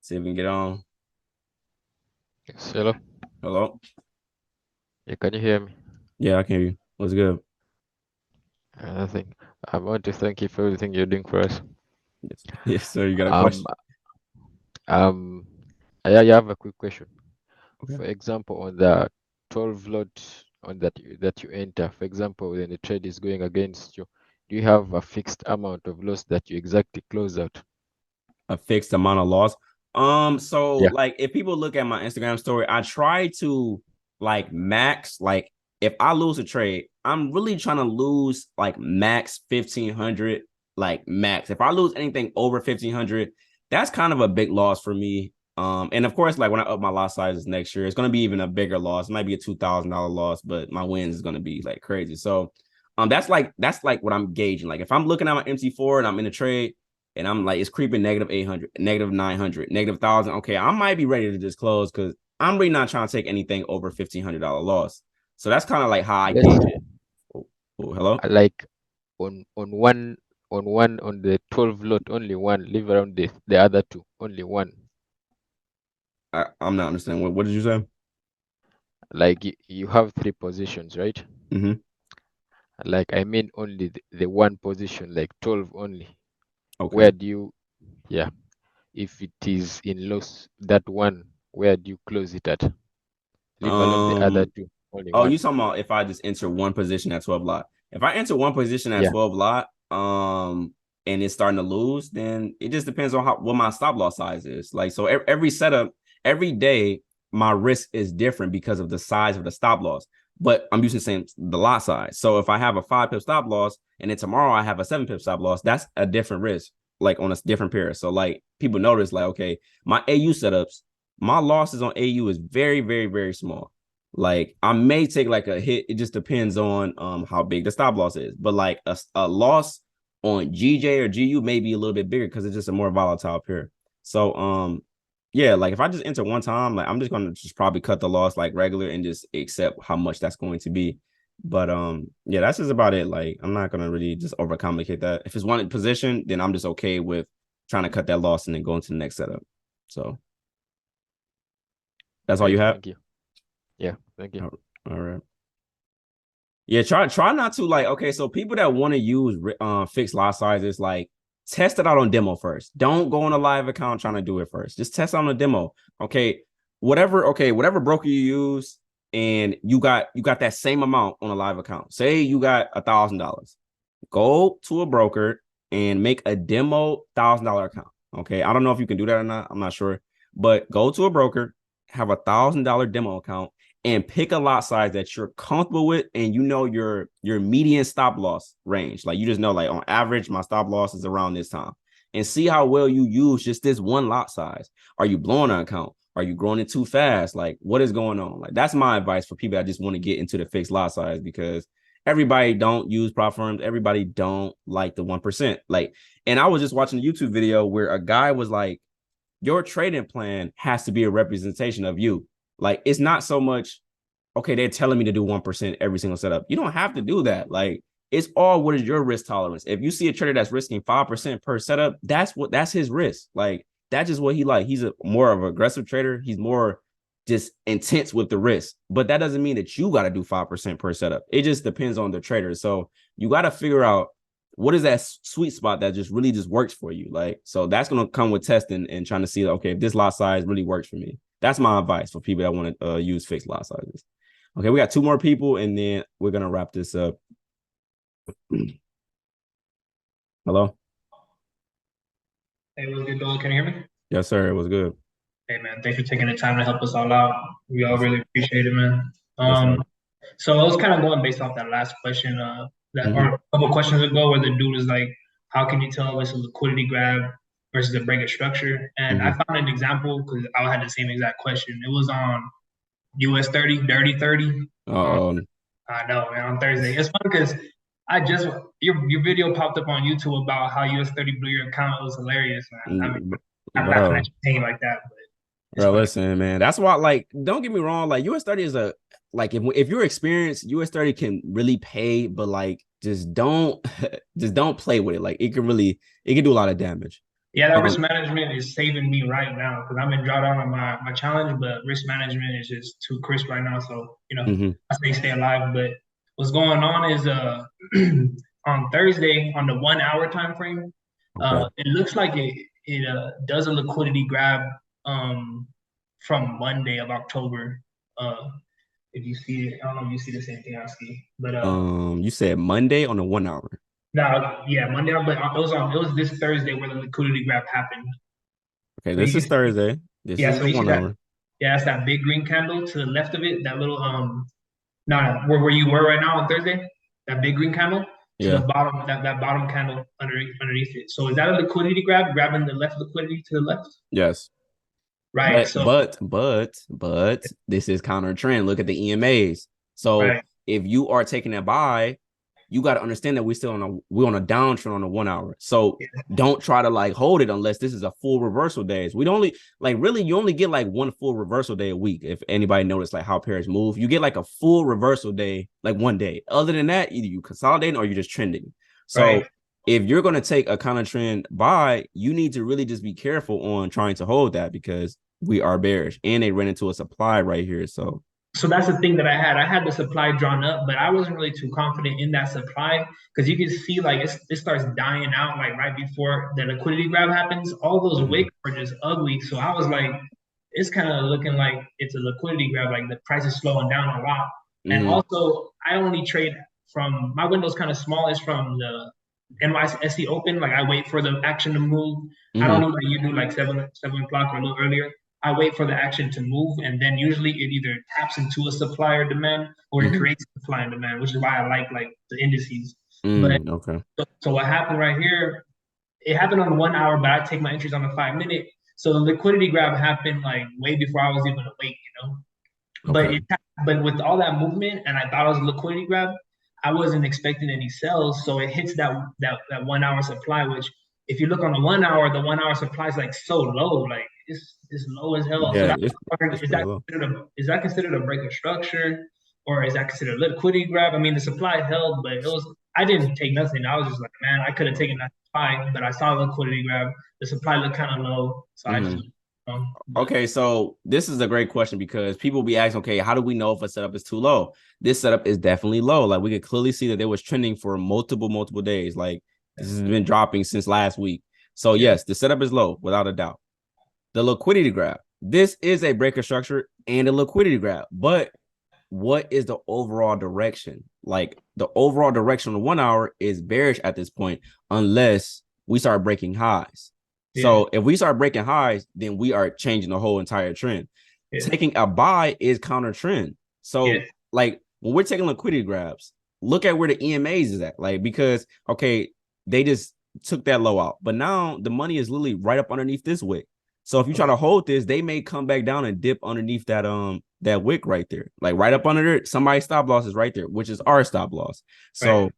See if we can get on. Yes, hello. Hello. Yeah, can you hear me? Yeah, I can hear you. What's good? Nothing. I want to thank you for everything you're doing for us. Yes, sir. You got a question? I have a quick question. Okay. For example, on the 12 lot on that you enter, for example, when the trade is going against you, do you have a fixed amount of loss that you exactly close out? A fixed amount of loss. So Yeah. like if people look at my Instagram story, I try to like max, like if I lose a trade, I'm really trying to lose like max 1,500, like max. If I lose anything over 1,500, that's kind of a big loss for me. And of course, like when I up my lot sizes next year, it's gonna be even a bigger loss. It might be a $2,000 loss, but my wins is gonna be like crazy. So that's like what I'm gauging. Like if I'm looking at my MC4 and I'm in a trade and I'm like, it's creeping -800, -900, -1,000. Okay, I might be ready to just close because I'm really not trying to take anything over $1,500 loss. So that's kind of like how I Let's gauge it. Hello? like on the 12 lot only one, leave around the other two, only one. I'm not understanding. What did you say? Like you have 3 positions, right? Mm-hmm. Like I mean only the one position, like 12 only. Okay. Where do you, yeah, if it is in loss, that one, where do you close it at? Leave alone the other two, only Oh, one. you talking about if I just enter one position at 12 lot? If I enter one position at Yeah. 12 lot, and it's starting to lose, then it just depends on what my stop loss size is. Like, so every setup, every day, my risk is different because of the size of the stop loss. But I'm using the lot size. So if I have a 5 pip stop loss and then tomorrow I have a 7 pip stop loss, that's a different risk, like on a different pair. So like people notice, like, okay, my AU setups, my losses on AU is very, very, very small. Like I may take like a hit. It just depends on how big the stop loss is. But like a loss on GJ or GU may be a little bit bigger because it's just a more volatile pair. So yeah, like if I just enter one time, like I'm just gonna just probably cut the loss like regular and just accept how much that's going to be. But yeah, that's just about it. Like I'm not gonna really just overcomplicate that. If it's one position, then I'm just okay with trying to cut that loss and then go into the next setup. So that's all you have. Thank you. Yeah, thank you. All right. Yeah, try not to, like, okay, so people that want to use fixed lot sizes, like test it out on demo first. Don't go on a live account trying to do it first. Just test out on a demo. Okay, whatever broker you use, and you got that same amount on a live account. Say you got $1,000. Go to a broker and make a demo $1,000 account. Okay, I don't know if you can do that or not. I'm not sure, but go to a broker, have $1,000 demo account, and pick a lot size that you're comfortable with, and you know your median stop loss range. Like you just know, like on average, my stop loss is around this time, and see how well you use just this one lot size. Are you blowing an account? Are you growing it too fast? Like what is going on? Like that's my advice for people that just want to get into the fixed lot size, because everybody don't use prop firms. Everybody don't like the 1%. Like, and I was just watching a YouTube video where a guy was like, your trading plan has to be a representation of you. Like, it's not so much, okay, they're telling me to do 1% every single setup. You don't have to do that. Like, it's all, what is your risk tolerance? If you see a trader that's risking 5% per setup, that's his risk. Like, that's just what he like. He's more of an aggressive trader. He's more just intense with the risk. But that doesn't mean that you got to do 5% per setup. It just depends on the trader. So you got to figure out what is that sweet spot that just really just works for you. Like, so that's going to come with testing and trying to see, okay, if this lot size really works for me. That's my advice for people that want to use fixed lot sizes. Okay, we got 2 more people, and then we're going to wrap this up. Hello? Hey, what's good, Dolan? Can you hear me? Yes, sir. It was good. Hey, man, thanks for taking the time to help us all out. We all really appreciate it, man. Yes, So I was kind of going based off that last question, or a couple questions ago, where the dude was like, how can you tell if it's a liquidity grab versus a break of structure? And I found an example because I had the same exact question. It was on US 30, Dirty 30. I know, man, on Thursday. It's fun because your video popped up on YouTube about how US 30 blew your account. It was hilarious, man. I mean, I'm not gonna entertain like that, but bro, listen, man. That's why, like, don't get me wrong. Like, US 30 is if you're experienced, US 30 can really pay, but like, just don't play with it. Like, it can do a lot of damage. Yeah, that risk management is saving me right now because I'm in drawdown on my challenge, but risk management is just too crisp right now. So, I stay alive. But what's going on is on Thursday on the 1 hour time frame, it looks like it does a liquidity grab from Monday of October. If you see it, I don't know if you see the same thing I see. But you said Monday on the 1 hour. No, yeah, Monday, but it was this Thursday where the liquidity grab happened. Okay, this is Thursday. This is the 1 hour. Yeah, it's that big green candle to the left of it. That little where you were right now on Thursday. That big green candle to the bottom. That bottom candle underneath it. So is that a liquidity grab? Grabbing the left liquidity to the left? Yes. Right. But this is counter trend. Look at the EMAs. So if you are taking a buy you got to understand that we're on a downtrend on a 1 hour. So don't try to like hold it unless this is a full reversal days. We don't only like really you only get like one full reversal day a week. If anybody noticed like how pairs move, you get like a full reversal day like one day. Other than that, either you consolidating or you're just trending. So if you're going to take a counter trend buy, you need to really just be careful on trying to hold that because we are bearish and they ran into a supply right here. So that's the thing that I had. I had the supply drawn up, but I wasn't really too confident in that supply because you can see like it starts dying out like right before the liquidity grab happens. All those wicks are just ugly. So I was like, it's kind of looking like it's a liquidity grab. Like the price is slowing down a lot. And also, I only trade from my window's kind of small. It's from the NYSE Open. Like I wait for the action to move. I don't know that you do like 7 o'clock or a little earlier. I wait for the action to move, and then usually it either taps into a supply or demand, or it creates supply and demand, which is why I like the indices. So what happened right here? It happened on the 1 hour, but I take my entries on the 5 minute. So the liquidity grab happened like way before I was even awake, But with all that movement, and I thought it was a liquidity grab, I wasn't expecting any sells. So it hits that 1 hour supply, which if you look on the 1 hour, the 1 hour supply is like so low, like it's low as hell. Yeah, so is that considered a break of structure, or is that considered a liquidity grab? I mean, the supply held, but I didn't take nothing. I was just like, man, I could have taken that supply, but I saw the liquidity grab. The supply looked kind of low, so I just. Okay, so this is a great question because people be asking, okay, how do we know if a setup is too low? This setup is definitely low. Like we could clearly see that it was trending for multiple days. Like this has been dropping since last week. So yes, the setup is low without a doubt. The liquidity grab. This is a breaker structure and a liquidity grab, but what is the overall direction? Like the overall direction on the 1 hour is bearish at this point, unless we start breaking highs. So if we start breaking highs, then we are changing the whole entire trend. Taking a buy is counter trend. So like when we're taking liquidity grabs, look at where the EMAs is at. Like, because, okay, they just took that low out, but now the money is literally right up underneath this wick. So if you try to hold this, they may come back down and dip underneath that wick right there, like right up under it. Somebody's stop loss is right there, which is our stop loss. So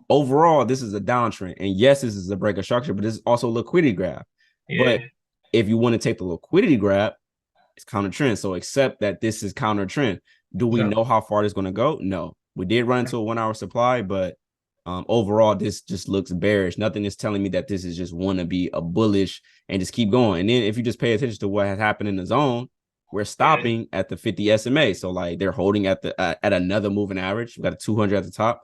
overall, this is a downtrend. And yes, this is a breaker structure, but this is also a liquidity grab. But if you want to take the liquidity grab, it's counter trend. So accept that this is counter trend. Do we know how far it's going to go? No. We did run into a 1 hour supply, but overall, this just looks bearish. Nothing is telling me that this is just want to be a bullish and just keep going. And then if you just pay attention to what has happened in the zone, we're stopping at the 50 SMA. So like they're holding at the at another moving average. We got a 200 at the top.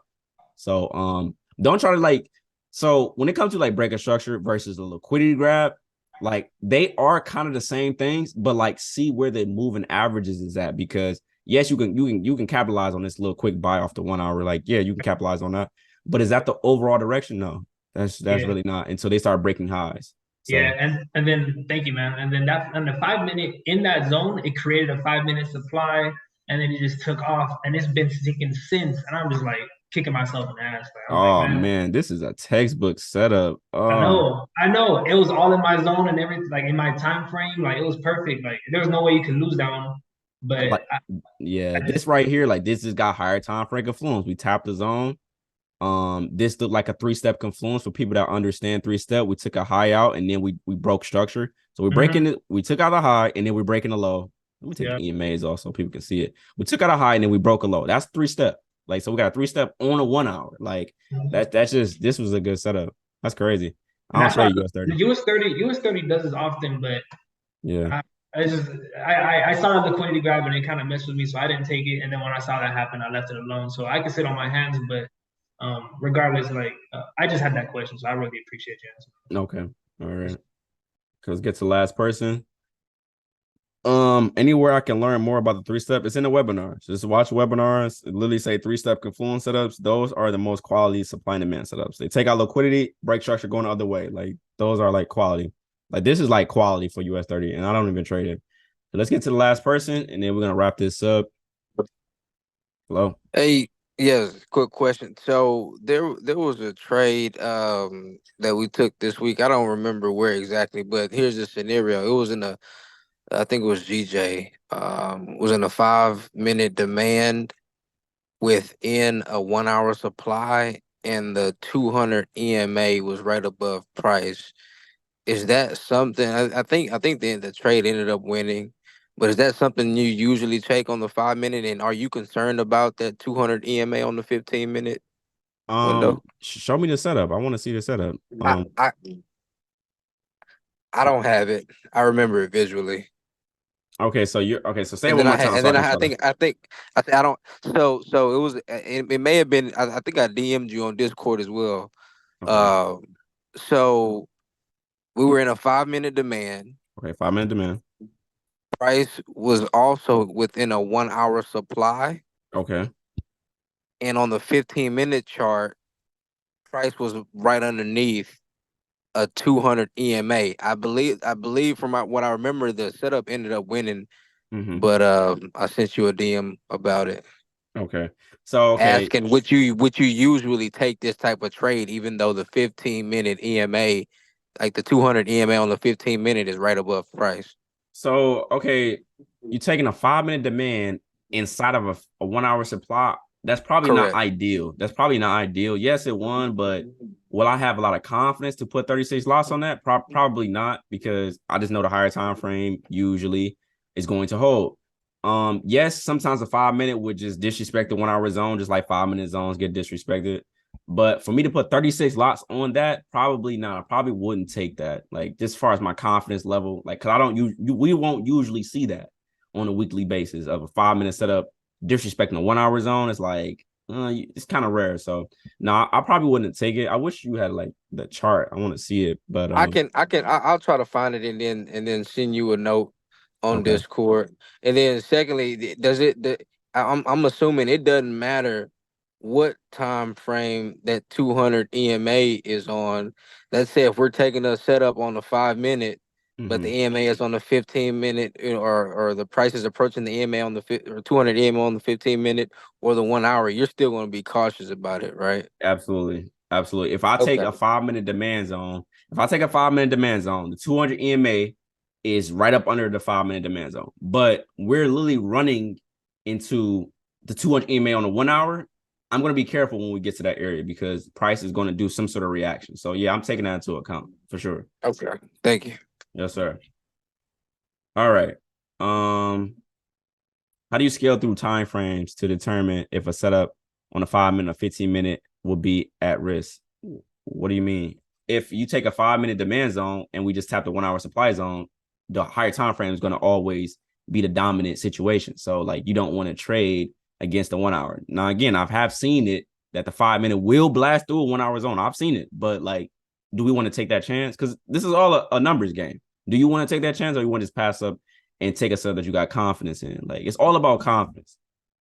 So don't try to so when it comes to like breaker structure versus the liquidity grab, like they are kind of the same things, but like see where the moving averages is at, because yes, you can capitalize on this little quick buy off the 1 hour. Like, yeah, you can capitalize on that. But is that the overall direction? No, that's really not until they start breaking highs. So. Yeah, and then thank you, man. And then that on the 5 minute in that zone, it created a 5 minute supply, and then it just took off, and it's been sticking since. And I'm just like kicking myself in the ass. Like, man, this is a textbook setup. Oh. I know. It was all in my zone and everything, like in my time frame. Like it was perfect. Like there was no way you could lose that one. But this right here, like this has got higher time frame confluence. We tapped the zone. This looked like a 3-step confluence for people that understand 3-step. We took a high out and then we broke structure. So we're breaking it. We took out a high and then we're breaking a low. We take the EMAs also, people can see it. We took out a high and then we broke a low. That's 3-step. Like, so we got a 3-step on a 1 hour. Like that's just, this was a good setup. That's crazy. I don't trade US 30. US 30 does this often, but I saw the liquidity grab and it kind of messed with me, so I didn't take it. And then when I saw that happen, I left it alone. So I can sit on my hands, but regardless, like I just had that question, so I really appreciate you answering. Okay, all right. Let's get to the last person. Anywhere I can learn more about the 3-step, it's in the webinar. Just watch webinars. It literally say 3-step confluence setups. Those are the most quality supply and demand setups. They take out liquidity, break structure, going the other way. Like those are like quality. Like this is like quality for US 30, and I don't even trade it. So let's get to the last person, and then we're gonna wrap this up. Hello. Hey, yes, quick question. So there was a trade that we took this week. I don't remember where exactly, but here's the scenario. It was I think it was GJ. Was in a 5 minute demand within a 1 hour supply, and the 200 EMA was right above price. Is that something? I think the trade ended up winning, but is that something you usually take on the 5 minute? And are you concerned about that 200 EMA on the 15-minute window? Show me the setup. I want to see the setup. I don't have it. I remember it visually. Okay, so you're okay. So say it And one then more time. and So then I can I think I don't. So it was. It may have been. I think I DM'd you on Discord as well. Okay. So we were in a 5 minute demand. Okay, 5 minute demand. Price was also within a 1 hour supply. Okay. And on the 15-minute chart, price was right underneath a 200 EMA. I believe from what I remember, the setup ended up winning. But I sent you a DM about it. Okay. So asking would you usually take this type of trade, even though the 15-minute EMA, like the 200 EMA on the 15-minute, is right above price. So okay, you're taking a 5 minute demand inside of a 1 hour supply. That's probably Correct. not ideal. That's probably not ideal. Yes, it won, but will I have a lot of confidence to put 36 lots on that? Probably not, because I just know the higher time frame usually is going to hold. Yes, sometimes a 5 minute would just disrespect the 1 hour zone, just like 5 minute zones get disrespected. But for me to put 36 lots on that, probably not. I probably wouldn't take that. Like, just as far as my confidence level, like, because I don't we won't usually see that on a weekly basis of a 5 minute setup disrespecting a 1 hour zone. It's like it's kind of rare. So no, I probably wouldn't take it. I wish you had like the chart. I want to see it, but I'll try to find it and then send you a note on Discord. And then secondly, I'm assuming it doesn't matter what time frame that 200 EMA is on. Let's say if we're taking a setup on the 5 minute, but the EMA is on the 15-minute, or the price is approaching the EMA on or 200 EMA on the 15-minute or the 1 hour, you're still going to be cautious about it, right? Absolutely. If I take a 5 minute demand zone, the 200 EMA is right up under the 5 minute demand zone. But we're literally running into the 200 EMA on the 1 hour. I'm going to be careful when we get to that area because price is going to do some sort of reaction. So yeah, I'm taking that into account for sure. Okay. Thank you. Yes, sir. All right. How do you scale through time frames to determine if a setup on a 5 minute or 15-minute will be at risk? What do you mean? If you take a 5 minute demand zone and we just tap the 1 hour supply zone, the higher time frame is going to always be the dominant situation. So like you don't want to trade against the 1 hour. Now, again, I have seen it that the 5 minute will blast through a 1 hour zone. I've seen it, but like, do we want to take that chance? Because this is all a numbers game. Do you want to take that chance or you want to just pass up and take a setup that you got confidence in? Like, it's all about confidence.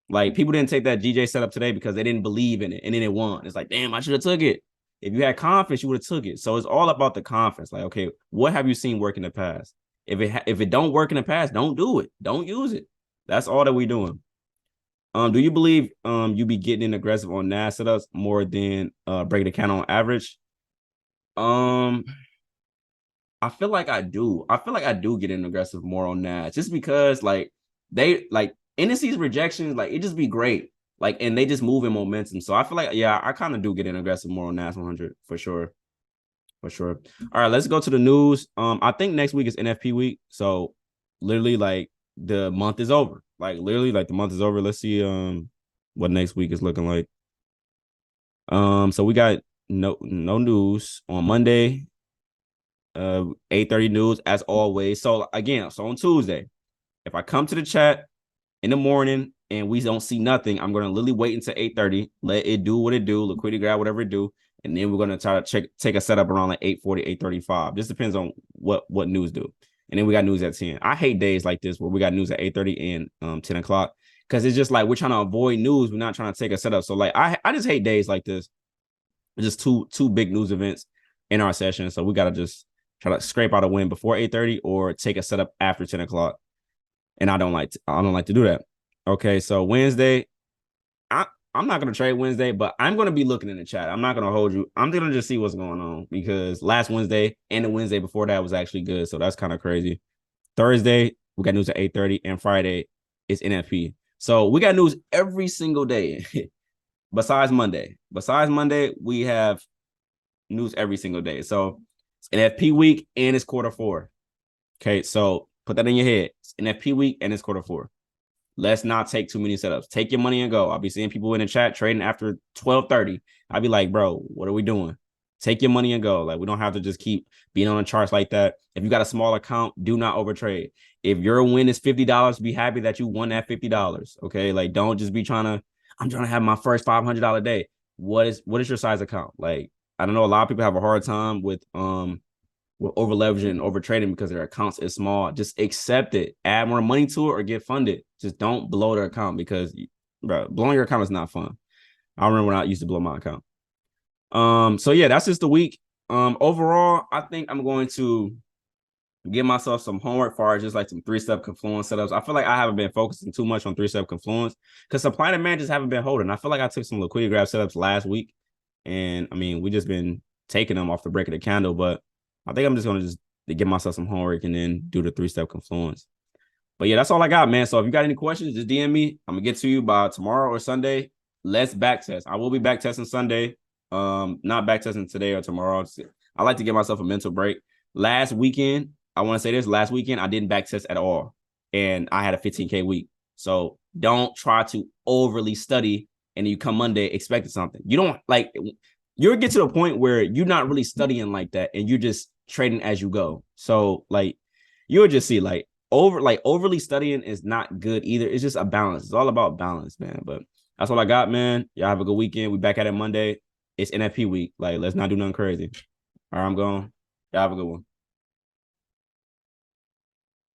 Like, people didn't take that GJ setup today because they didn't believe in it and then it won. It's like, damn, I should have took it. If you had confidence, you would have took it. So it's all about the confidence. Like, okay, what have you seen work in the past? If it don't work in the past, don't do it. Don't use it. That's all that we doing. Do you believe you be getting aggressive on NAS setups more than break the count on average? I feel like I do. I feel like I do get in aggressive more on NAS just because like they like NSC's rejections, like it just be great. Like, and they just move in momentum. So I feel like, yeah, I kind of do get in aggressive more on NAS 100 for sure. For sure. All right, let's go to the news. I think next week is NFP week. So literally like the month is over. Like literally like the month is over. Let's see what next week is looking like. So we got no news on Monday. 8:30 news as always. So again, so on Tuesday, if I come to the chat in the morning and we don't see nothing, I'm gonna literally wait until 8:30, let it do what it do, liquidity grab, whatever it do, and then we're gonna try to take a setup around like 8:40, 8:35. This depends on what news do. And then we got news at 10. I hate days like this where we got news at 8:30 and 10 o'clock because it's just like we're trying to avoid news. We're not trying to take a setup. So like I just hate days like this. It's just two big news events in our session. So we gotta just try to scrape out a win before 8:30 or take a setup after 10 o'clock. And I don't like to do that. Okay, so Wednesday, I'm not going to trade Wednesday, but I'm going to be looking in the chat. I'm not going to hold you. I'm going to just see what's going on because last Wednesday and the Wednesday before that was actually good. So that's kind of crazy. Thursday, we got news at 8:30 and Friday is NFP. So we got news every single day. besides Monday, we have news every single day. So it's NFP week and it's quarter four. Okay, so put that in your head. It's NFP week and it's quarter four. Let's not take too many setups. Take your money and go. I'll be seeing people in the chat trading after 12:30. I'll be like, bro, what are we doing? Take your money and go. Like, we don't have to just keep being on the charts like that. If you got a small account, do not overtrade. If your win is $50, be happy that you won that $50. Okay, like don't just be I'm trying to have my first $500 day. What is your size account? Like, I don't know. A lot of people have a hard time with over leveraging and over trading because their accounts is small. Just accept it. Add more money to it or get funded. Just don't blow their account because, bro, blowing your account is not fun. I remember when I used to blow my account. So yeah, that's just the week. Overall, I think I'm going to give myself some homework for just like some 3-step confluence setups. I feel like I haven't been focusing too much on 3-step confluence because supply and demand just haven't been holding. I feel like I took some liquidity grab setups last week, and I mean, we just been taking them off the break of the candle, but I think I'm just going to give myself some homework and then do the 3-step confluence. But yeah, that's all I got, man. So if you got any questions, just DM me. I'm going to get to you by tomorrow or Sunday. Let's back test. I will be back testing Sunday. Not back testing today or tomorrow. I like to give myself a mental break. Last weekend, I want to say this. Last weekend, I didn't back test at all. And I had a 15K week. So don't try to overly study and you come Monday expecting something. You don't like, you'll get to the point where you're not really studying like that and you're just trading as you go. So like you'll just see overly studying is not good either. It's just a balance. It's all about balance, man. But that's all I got, man. Y'all have a good weekend. We back at it Monday. It's NFP week. Like, let's not do nothing crazy. All right, I'm going. Y'all have a good one.